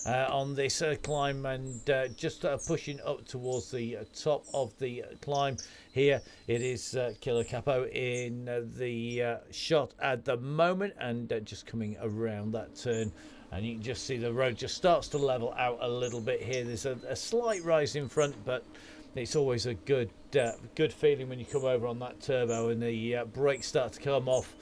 on this climb, and just pushing up towards the top of the climb here. It is Killer Capo in the shot at the moment, and just coming around that turn, and you can just see the road just starts to level out a little bit here. There's a slight rise in front, but it's always a good feeling when you come over on that turbo and the brakes start to come off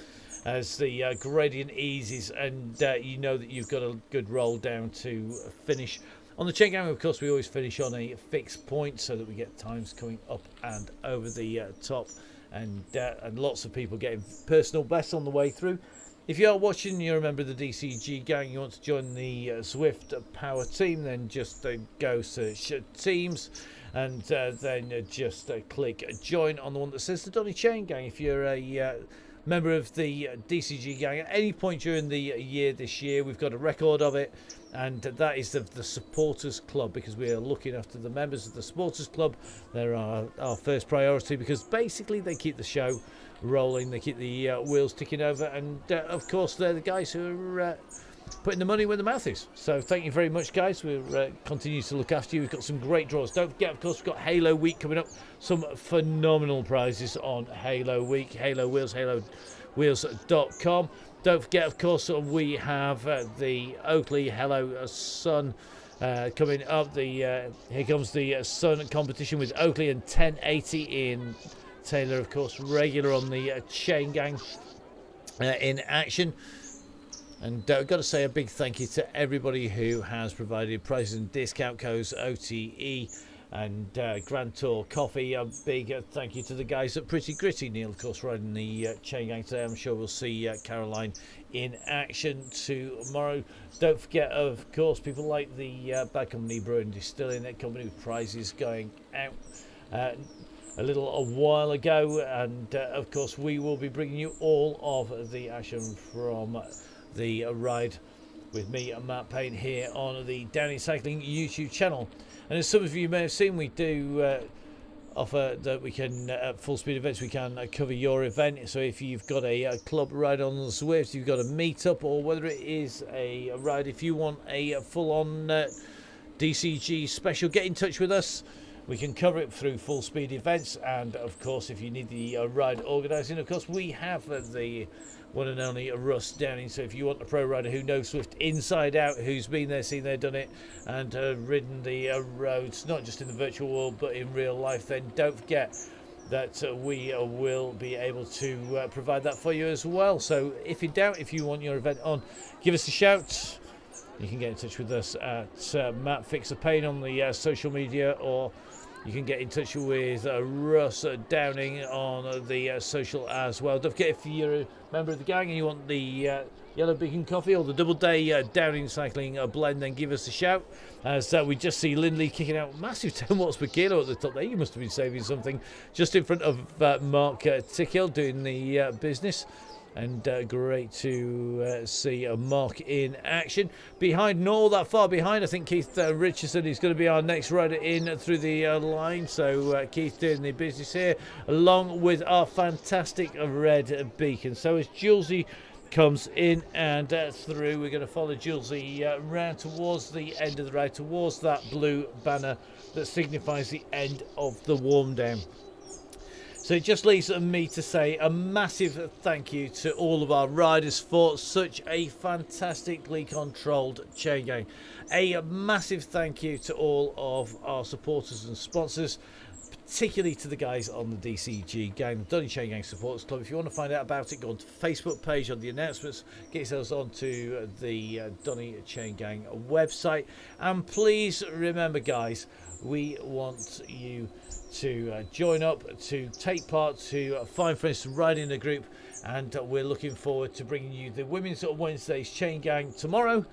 as the gradient eases, and you know that you've got a good roll down to finish. On the Chaingang, of course, we always finish on a fixed point so that we get times coming up and over the top, and lots of people getting personal bests on the way through. If you are watching, you're a member of the DCG gang, you want to join the Zwift Power team, then just go search Teams, and then just click join on the one that says the Donny Chaingang. If you're a member of the DCG gang at any point during the year this year, we've got a record of it, and that is the supporters club, because we are looking after the members of the supporters club. They're our first priority, because basically they keep the show rolling, they keep the wheels ticking over, and of course they're the guys who are putting the money where the mouth is. So thank you very much, guys. We'll continue to look after you. We've got some great draws. Don't forget, of course, we've got Halo Week coming up. Some phenomenal prizes on Halo Week. Halo Wheels, halowheels.com. Don't forget, of course, we have the Oakley Hello Sun coming up. Here comes the Sun competition with Oakley and 1080 in Taylor, of course, regular on the Chaingang in action. And I've got to say a big thank you to everybody who has provided prizes and discount codes, OTE and Grand Tour Coffee. A big thank you to the guys at Pretty Gritty. Neil, of course, riding the Chaingang today. I'm sure we'll see Caroline in action tomorrow. Don't forget, of course, people like the Bad Company Brewing and Distilling, that company with prizes going out a while ago, and of course we will be bringing you all of the action from the ride with me and Matt Payne here on the Donny Cycling YouTube channel. And as some of you may have seen, we do offer that we can at Full Speed Events we can cover your event. So if you've got a club ride on the Zwift, you've got a meetup, or whether it is a ride, if you want a full-on DCG special, get in touch with us. We can cover it through Full Speed Events, and of course if you need the ride organising, of course we have the one and only Russ Downing. So if you want a pro rider who knows Zwift inside out, who's been there, seen there, done it, and ridden the roads, not just in the virtual world but in real life, then don't forget that we will be able to provide that for you as well. So if in doubt, if you want your event on, give us a shout. You can get in touch with us at Matt Fixer Payne on the social media, or you can get in touch with Russ Downing on the social as well. Don't forget, if you're a member of the gang and you want the Yellow Beacon Coffee or the Double Day Downing Cycling blend, then give us a shout. As we just see Lindley kicking out massive 10 watts per kilo at the top there. You must have been saving something just in front of Mark Tickhill doing the business. And great to see Mark in action. Behind, not all that far behind, I think Keith Richardson is going to be our next rider in through the line. So Keith doing the business here, along with our fantastic red beacon. So as Julesy comes in and through, we're going to follow Julesy round towards the end of the ride, towards that blue banner that signifies the end of the warm down. So it just leaves me to say a massive thank you to all of our riders for such a fantastically controlled Chaingang. A massive thank you to all of our supporters and sponsors, particularly to the guys on the DCG gang, the Donny Chaingang Supporters Club. If you want to find out about it, go on to the Facebook page on the announcements, get yourselves onto the Donny Chaingang website. And please remember, guys, we want you to join up, to take part, to find friends, to ride in a group, and we're looking forward to bringing you the Women's Wednesdays Chaingang tomorrow,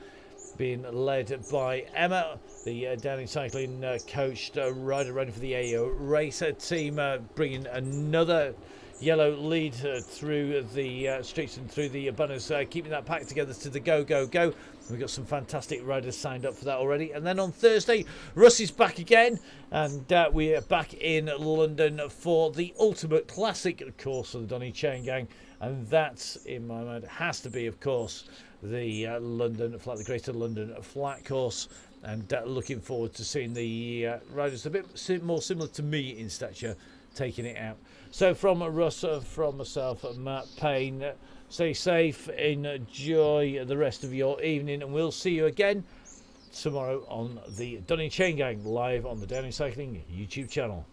being led by Emma, the Downing Cycling coached rider running for the AO racer team, bringing another yellow lead through the streets and through the banners, keeping that pack together to the go, go, go. We've got some fantastic riders signed up for that already. And then on Thursday, Russ is back again, and we are back in London for the ultimate classic course of the Donny Chaingang. And that, in my mind, has to be, of course, the the Greater London Flat Course. And looking forward to seeing the riders a bit more similar to me in stature taking it out. So from Russ, from myself, Matt Payne, stay safe, enjoy the rest of your evening, and we'll see you again tomorrow on the Donny Chaingang live on the Downhill Cycling YouTube channel.